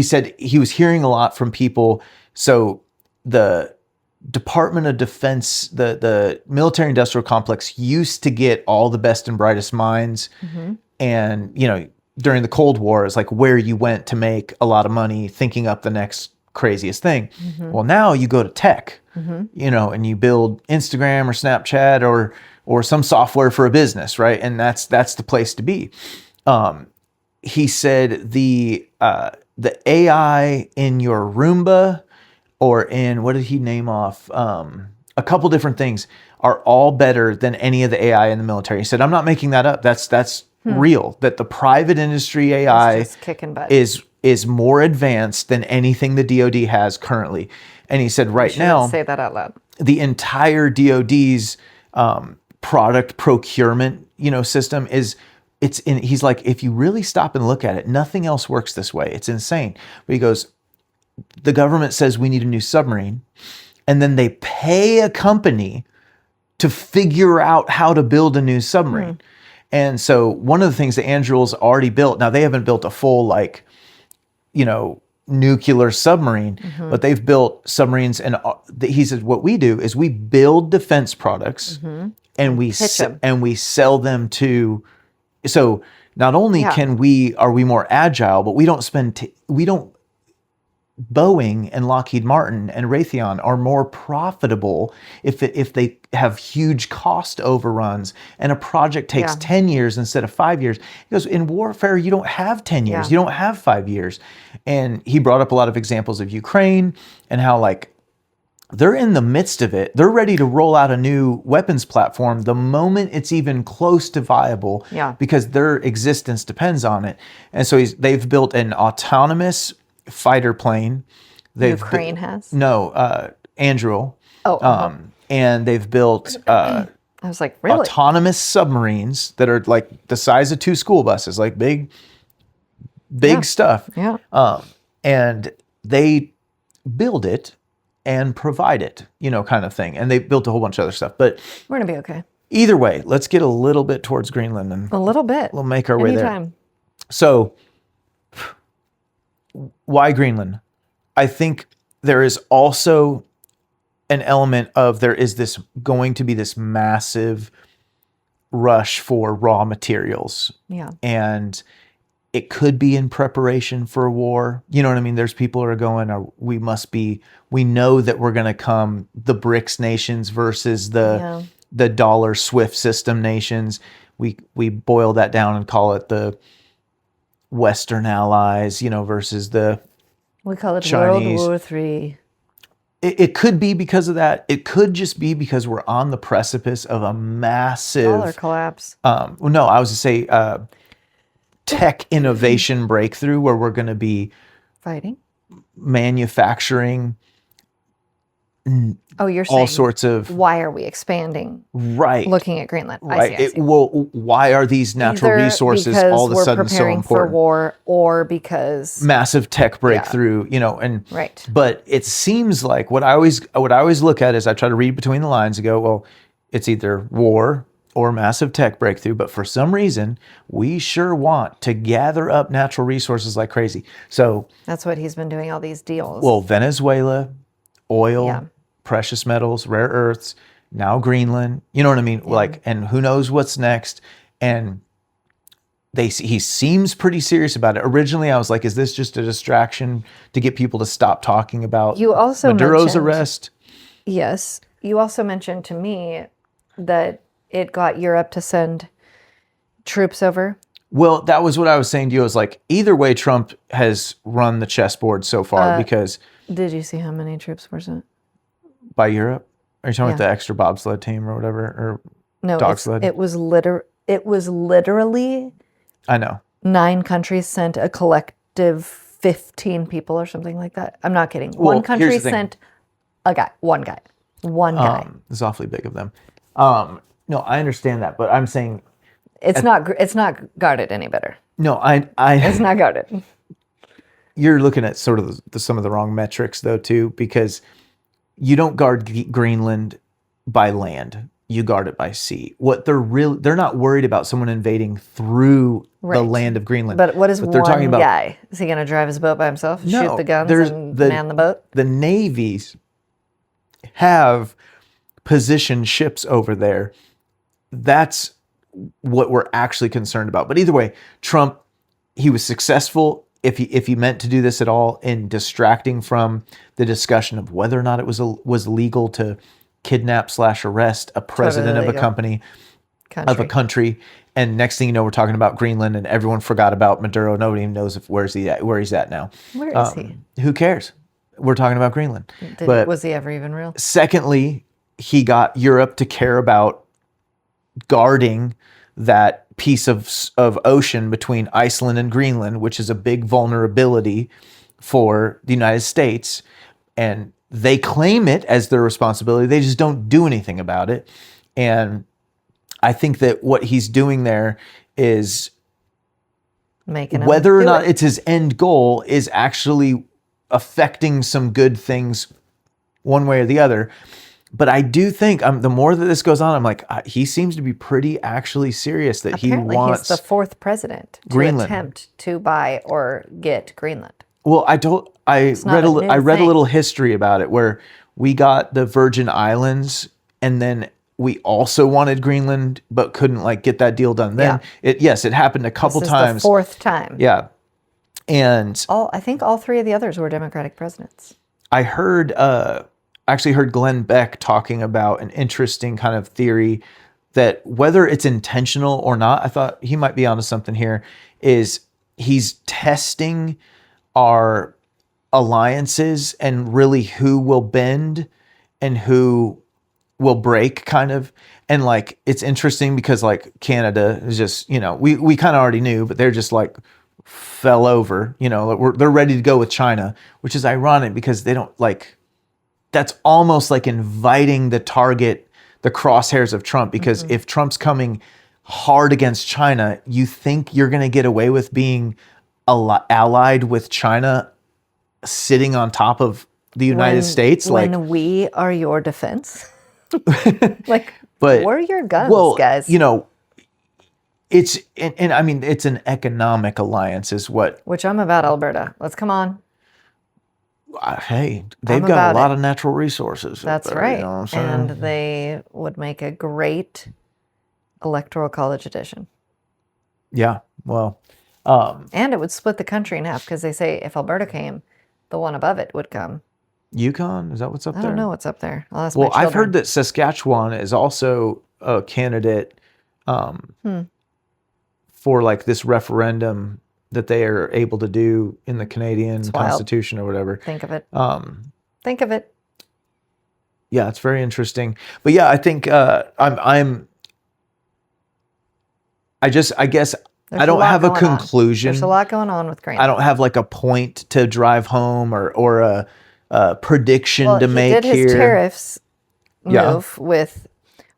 said he was hearing a lot from people. So the Department of Defense, the military industrial complex used to get all the best and brightest minds. And, during the Cold War, it's like where you went to make a lot of money thinking up the next craziest thing. Well, now you go to tech, and you build Instagram or Snapchat or some software for a business, right? And that's the place to be. He said the AI in your Roomba, or in, what did he name off? A couple different things are all better than any of the AI in the military. He said, I'm not making that up. That's real. That the private industry AI is more advanced than anything the DoD has currently. And he said, right now, say that out loud. The entire DoD's product procurement, system he's like, if you really stop and look at it, nothing else works this way. It's insane. But he goes, the government says we need a new submarine, and then they pay a company to figure out how to build a new submarine. And so one of the things that Anduril's already built, now they haven't built a full nuclear submarine, but they've built submarines. And he says, what we do is we build defense products and we sell them to. So not only are we more agile, but we don't Boeing and Lockheed Martin and Raytheon are more profitable if they have huge cost overruns and a project takes 10 years instead of 5 years. He goes, in warfare, you don't have 10 years. You don't have 5 years. And he brought up a lot of examples of Ukraine and how like they're in the midst of it. They're ready to roll out a new weapons platform the moment it's even close to viable because their existence depends on it. And so they've built an autonomous fighter plane. Ukraine has? No, Anduril. And they've built I was like, really? autonomous submarines that are like the size of 2 school buses, like big stuff. Yeah. And they build it and provide it, kind of thing. And they built a whole bunch of other stuff. But we're going to be okay. Either way, let's get a little bit towards Greenland. And a little bit. We'll make our way there. So why Greenland? I think there is also an element of there is going to be this massive rush for raw materials. Yeah. And it could be in preparation for a war. You know what I mean? There's people who are going, we know that we're going to come, the BRICS nations versus the dollar SWIFT system nations. We boil that down and call it the Western allies, versus the we call it Chinese. World War III. It could be because of that. It could just be because we're on the precipice of a massive dollar collapse. No, I was to say tech innovation breakthrough where we're going to be fighting, manufacturing. Oh, you're saying all sorts of. Why are we expanding? Right. Looking at Greenland. Right. I see. Why are these natural resources all of a sudden so important? For war, or because massive tech breakthrough, and right. But it seems like what I always look at is I try to read between the lines and go, well, it's either war or massive tech breakthrough, but for some reason we sure want to gather up natural resources like crazy. So that's what he's been doing, all these deals. Well, Venezuela, oil, precious metals, rare earths, now Greenland, you know what I mean? Yeah. Like, and who knows what's next. And he seems pretty serious about it. Originally, I was like, is this just a distraction to get people to stop talking about Maduro's arrest? Yes. You also mentioned to me that it got Europe to send troops over. Well, that was what I was saying to you. I was like, either way, Trump has run the chessboard so far because... Did you see how many troops were sent? By Europe? Are you talking about the extra bobsled team or whatever? Or dog sled? It was literally... I know. 9 countries sent a collective 15 people or something like that. I'm not kidding. One country sent a guy. One guy. It's awfully big of them. No, I understand that, but I'm saying... It's not guarded any better. No, it's not guarded. You're looking at sort of some of the wrong metrics, though, too, because you don't guard Greenland by land. You guard it by sea. What they're not worried about someone invading through the land of Greenland. But what is one guy? Is he going to drive his boat by himself, shoot the guns, and man the boat? The navies have positioned ships over there. That's what we're actually concerned about. But either way, Trump, he was successful, if he meant to do this at all, in distracting from the discussion of whether or not it was legal to kidnap / arrest a president of a of a country. And next thing you know, we're talking about Greenland, and everyone forgot about Maduro. Nobody even knows where he's at now. Where is he? Who cares? We're talking about Greenland. Was he ever even real? Secondly, he got Europe to care about guarding that piece of ocean between Iceland and Greenland, which is a big vulnerability for the United States. And they claim it as their responsibility. They just don't do anything about it. And I think that what he's doing there is making whether or not it's his end goal is actually affecting some good things one way or the other. But I do think the more that this goes on, I'm like, he seems to be pretty actually serious that apparently he wants. He's the 4th president to attempt to buy or get Greenland. Well, I read a little history about it where we got the Virgin Islands and then we also wanted Greenland but couldn't get that deal done then. It happened a couple times. The 4th time. Yeah. And I think all three of the others were Democratic presidents. I actually heard Glenn Beck talking about an interesting kind of theory that whether it's intentional or not, I thought he might be onto something here, is he's testing our alliances and really who will bend and who will break kind of. And like, it's interesting because like Canada is just, we kind of already knew, but they're just like fell over, they're ready to go with China, which is ironic because they don't like, that's almost like inviting the crosshairs of Trump, because if Trump's coming hard against China, you think you're going to get away with being allied with China sitting on top of the United States. When we are your defense. Like, but where are your guns, guys? It's, and I mean, it's an economic alliance is what. Which I'm about, Alberta. Let's come on. Hey, they've got a lot of natural resources. That's right. You know what I'm saying? And they would make a great electoral college addition. Yeah, well. And it would split the country in half, because they say if Alberta came, the one above it would come. Yukon? Is that what's up there? I don't know what's up there. I'll ask well, I've heard that Saskatchewan is also a candidate for like this referendum that they are able to do in the Canadian Constitution or whatever. Think of it. Think of it. Yeah, it's very interesting. But yeah, I think I guess I don't have a conclusion. There's a lot going on with Greenland. I don't have like a point to drive home or a prediction to make here. He did his tariffs move with,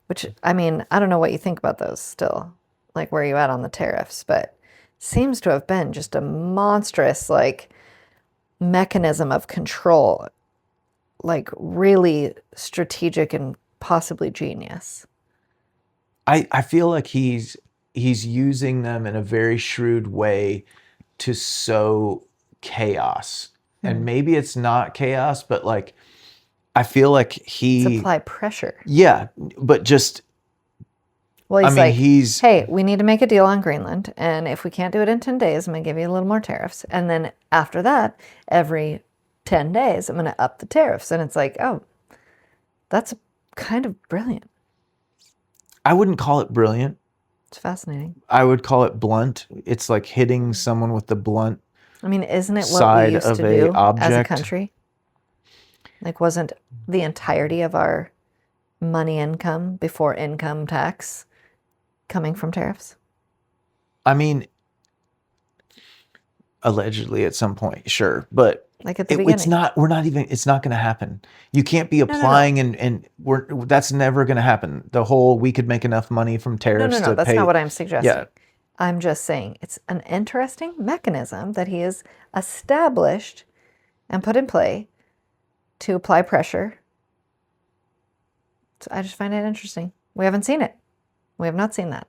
which, I mean, I don't know what you think about those still. Like, where are you at on the tariffs? But seems to have been just a monstrous, like, mechanism of control. Like, really strategic and possibly genius. I feel like he's using them in a very shrewd way to sow chaos. And maybe it's not chaos, but like, I feel like apply pressure. Yeah, but just, well, hey, we need to make a deal on Greenland. And if we can't do it in 10 days, I'm going to give you a little more tariffs. And then after that, every 10 days, I'm going to up the tariffs. And it's like, oh, that's kind of brilliant. I wouldn't call it brilliant. It's fascinating. I would call it blunt. It's like hitting someone with the blunt. I mean, isn't it what we used to do as a country? Like, wasn't the entirety of our money income before income tax coming from tariffs? I mean, allegedly at some point, sure. But like at the beginning. It's not going to happen. You can't be applying and that's never going to happen. The whole, we could make enough money from tariffs to pay. That's not what I'm suggesting. Yeah. I'm just saying it's an interesting mechanism that he has established and put in play to apply pressure. So I just find it interesting. We haven't seen it. We have not seen that.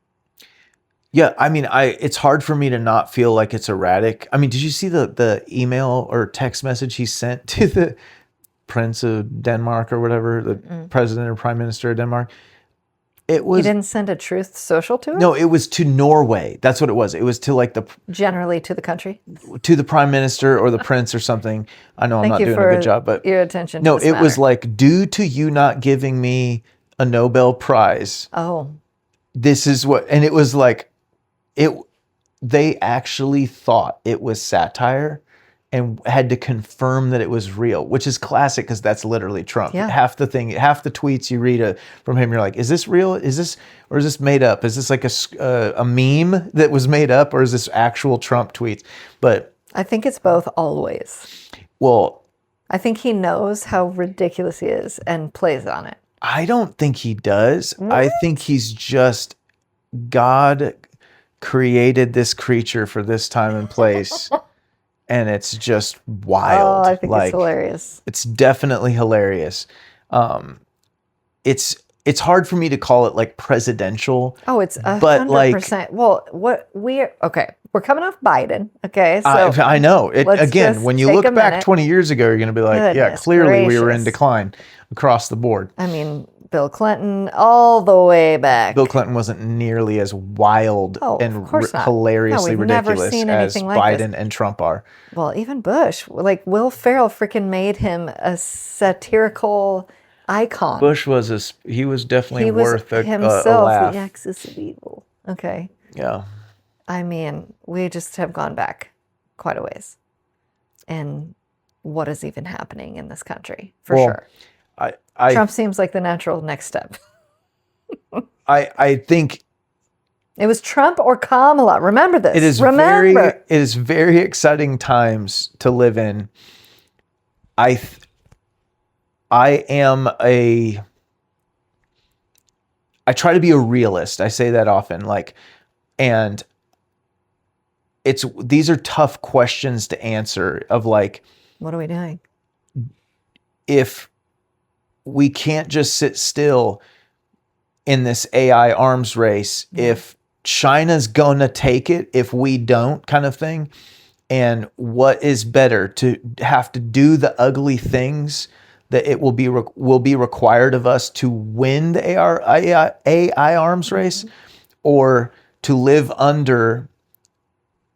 Yeah, I mean, it's hard for me to not feel like it's erratic. I mean, did you see the email or text message he sent to the Prince of Denmark or whatever, the president or prime minister of Denmark? It was. He didn't send a Truth Social to him? No, it was to Norway. That's what it was. It was to like generally to the country? To the prime minister or the prince or something. I know I'm not doing a good job, but your attention. No, it was like, due to you not giving me a Nobel Prize. Oh. This is what, and it was like, they actually thought it was satire and had to confirm that it was real, which is classic because that's literally Trump. Yeah. Half the tweets you read from him, you're like, is this real? Is this made up? Is this like a meme that was made up, or is this actual Trump tweets? But I think it's both always. Well, I think he knows how ridiculous he is and plays on it. I don't think he does. What? I think he's just, God created this creature for this time and place. And it's just wild. Oh, I think it's hilarious. It's definitely hilarious. It's hard for me to call it like presidential. Oh, it's 100%. Well, we're coming off Biden. Okay, so I know. Again, when you look back 20 years ago, you're going to be like, yeah, clearly we were in decline across the board. I mean, Bill Clinton, all the way back. Bill Clinton wasn't nearly as wild and of course not. hilariously we've never ridiculous seen as anything like Biden this. and Trump are. Well, even Bush, like Will Ferrell freaking made him a satirical icon. Bush was he was definitely worth a himself laugh. the axis of evil. Okay. Yeah. I mean, we just have gone back quite a ways. And what is even happening in this country, for sure. Trump seems like the natural next step. I think it was Trump or Kamala. Remember this. It is very exciting times to live in. I try to be a realist. I say that often, and these are tough questions to answer of like, what are we doing? If we can't just sit still in this AI arms race, if China's gonna take it, if we don't, kind of thing, and what is better, to have to do the ugly things that it will be required of us to win the AI arms race, or to live under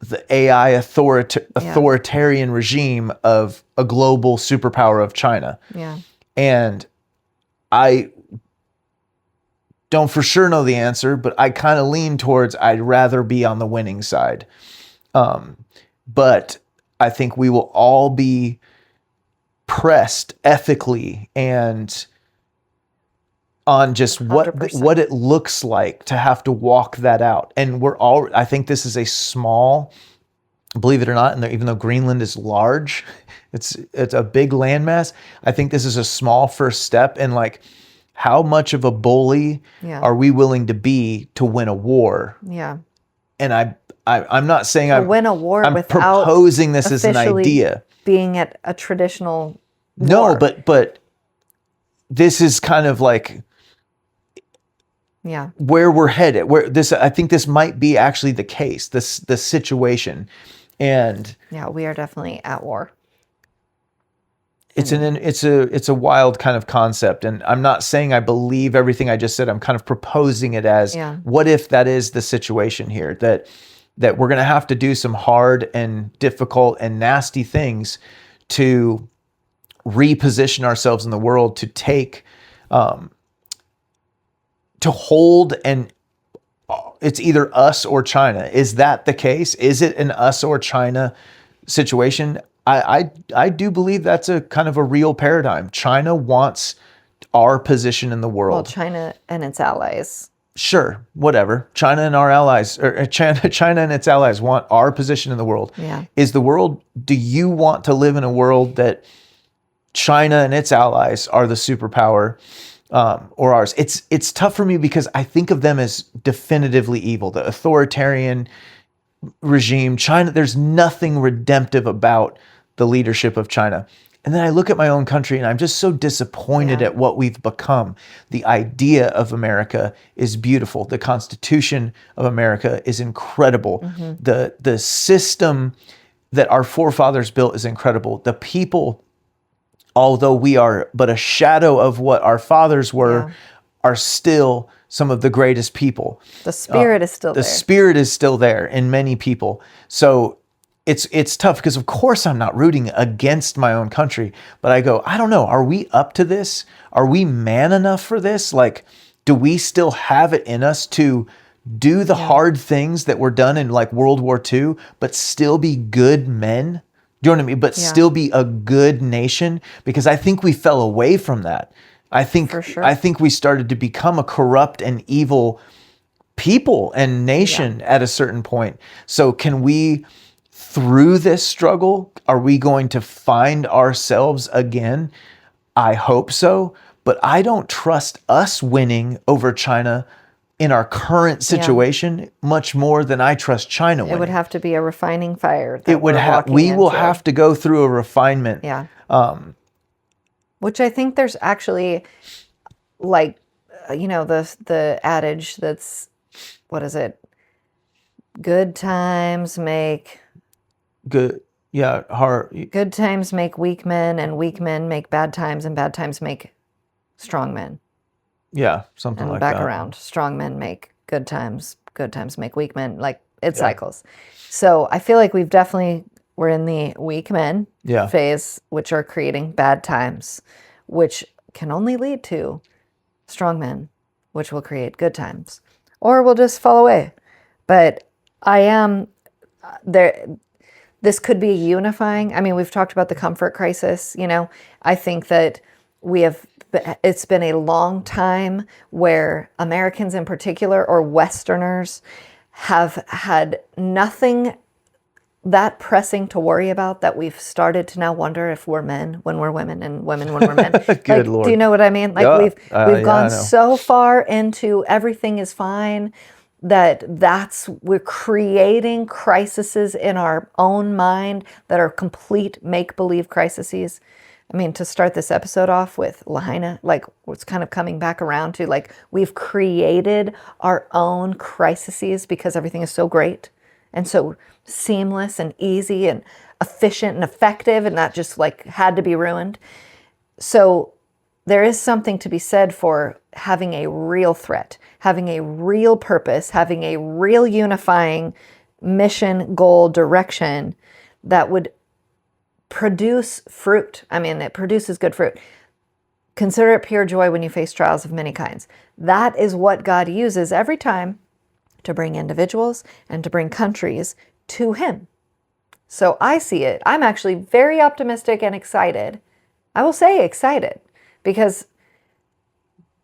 the AI authoritarian regime of a global superpower of China. Yeah. And I don't for sure know the answer, but I kind of lean towards I'd rather be on the winning side. But I think we will all be pressed ethically and on just 100%. What it looks like to have to walk that out. And I think this is a small, believe it or not, and even though Greenland is large, it's a big landmass. I think this is a small first step in like, how much of a bully are we willing to be to win a war? Yeah. And I'm not saying I win a war. I'm proposing this as an idea. Being at a traditional war. No, but this is kind of like where we're headed. I think this might be actually the case. The situation, and we are definitely at war. It's a wild kind of concept, and I'm not saying I believe everything I just said. I'm kind of proposing it as what if that is the situation here, that we're going to have to do some hard and difficult and nasty things to reposition ourselves in the world, to take to hold, and it's either us or China. Is that the case? Is it an us or China situation? I do believe that's a kind of a real paradigm. China wants our position in the world. Well, China and its allies. Sure, whatever. China and our allies, or China and its allies want our position in the world. Yeah. Do you want to live in a world that China and its allies are the superpower, or ours? It's tough for me because I think of them as definitively evil, the authoritarian regime. China, there's nothing redemptive about the leadership of China. And then I look at my own country and I'm just so disappointed at what we've become. The idea of America is beautiful. The Constitution of America is incredible. Mm-hmm. The system that our forefathers built is incredible. The people, although we are but a shadow of what our fathers were, are still some of the greatest people. The spirit is still there. The spirit is still there in many people. So it's tough because, of course, I'm not rooting against my own country, but I go, I don't know. Are we up to this? Are we man enough for this? Like, do we still have it in us to do the hard things that were done in like World War II, but still be good men? Do you know what I mean? But still be a good nation? Because I think we fell away from that. I think we started to become a corrupt and evil people and nation at a certain point. So can we, through this struggle, are we going to find ourselves again? I hope so, but I don't trust us winning over China in our current situation much more than I trust China winning. It would have to be a refining fire. We will have to go through a refinement. Yeah. Which I think there's actually, like, the adage that's, what is it? Good times make good times make weak men, and weak men make bad times, and bad times make strong men. Yeah, something and like back that. around. Strong men make good times make weak men. Like it cycles. So I feel like we're in the weak men phase, which are creating bad times, which can only lead to strong men, which will create good times, or we'll just fall away. But I am there. This could be unifying. I mean, we've talked about the comfort crisis. I think that it's been a long time where Americans in particular, or Westerners, have had nothing that pressing to worry about, that we've started to now wonder if we're men when we're women and women when we're men. Good Lord. Do you know what I mean? Like we've gone so far into everything is fine we're creating crises in our own mind that are complete make-believe crises. I mean, to start this episode off with Lahaina, like what's kind of coming back around to, like, we've created our own crises because everything is so great and so seamless and easy and efficient and effective, and that just like had to be ruined. So there is something to be said for having a real threat, having a real purpose, having a real unifying mission, goal, direction that would produce fruit. I mean, it produces good fruit. Consider it pure joy when you face trials of many kinds. That is what God uses every time to bring individuals and to bring countries to Him. So I see it. I'm actually very optimistic and excited. I will say excited, because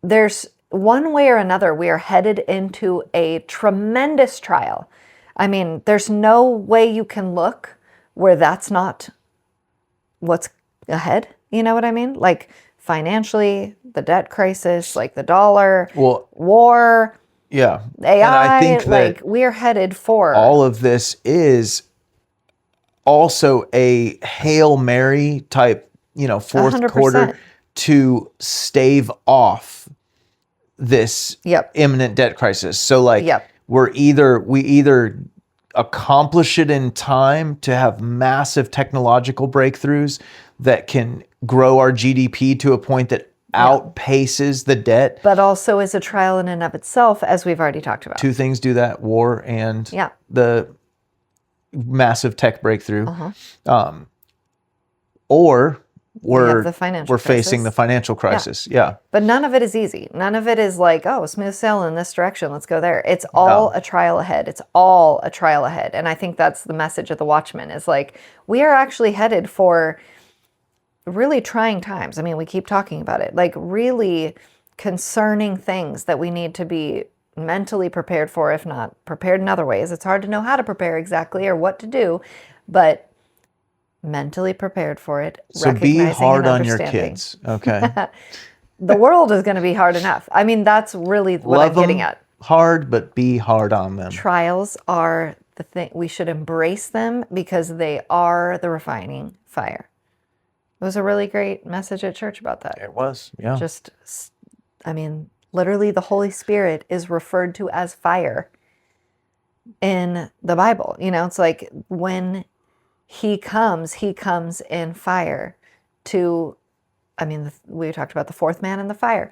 there's one way or another, we are headed into a tremendous trial. I mean, there's no way you can look where that's not what's ahead. You know what I mean? Like financially, the debt crisis, like the dollar, war, AI. And I think like we're headed for all of this is also a Hail Mary type, fourth 100%. quarter to stave off this imminent debt crisis. So we either accomplish it in time to have massive technological breakthroughs that can grow our GDP to a point that outpaces the debt. But also is a trial in and of itself, as we've already talked about. Two things do that: war and the massive tech breakthrough. Or we're facing the financial crisis. But none of it is easy. None of it is like, oh, smooth sailing in this direction, let's go there. It's all a trial ahead. It's all a trial ahead. And I think that's the message of the Watchmen, is like, we are actually headed for really trying times. I mean, we keep talking about it, like really concerning things that we need to be mentally prepared for, if not prepared in other ways. It's hard to know how to prepare exactly or what to do, but mentally prepared for it. So be hard on your kids, okay? The world is going to be hard enough. I mean, that's really what I'm getting at. Hard, but be hard on them. Trials are the thing. We should embrace them because they are the refining fire. It was a really great message at church about that. It was, yeah. Literally the Holy Spirit is referred to as fire in the Bible. It's like when He comes in fire we talked about the fourth man in the fire,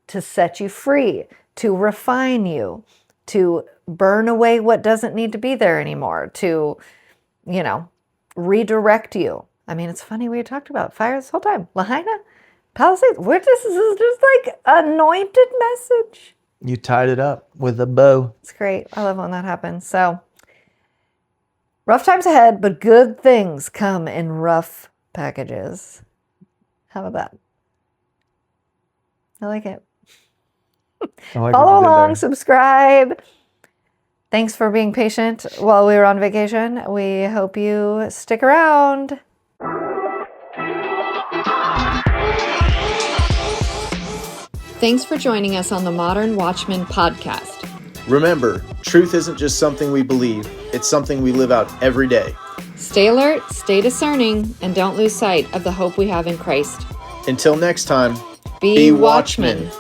to set you free, to refine you, to burn away what doesn't need to be there anymore, to, redirect you. I mean, it's funny, we talked about fire this whole time. Lahaina, Palisades, this is just like anointed message. You tied it up with a bow. It's great. I love when that happens. So, rough times ahead, but good things come in rough packages. How about that? I like it. Follow along, subscribe. Thanks for being patient while we were on vacation. We hope you stick around. Thanks for joining us on the Modern Watchman podcast. Remember, truth isn't just something we believe, it's something we live out every day. Stay alert, stay discerning, and don't lose sight of the hope we have in Christ. Until next time, be watchmen.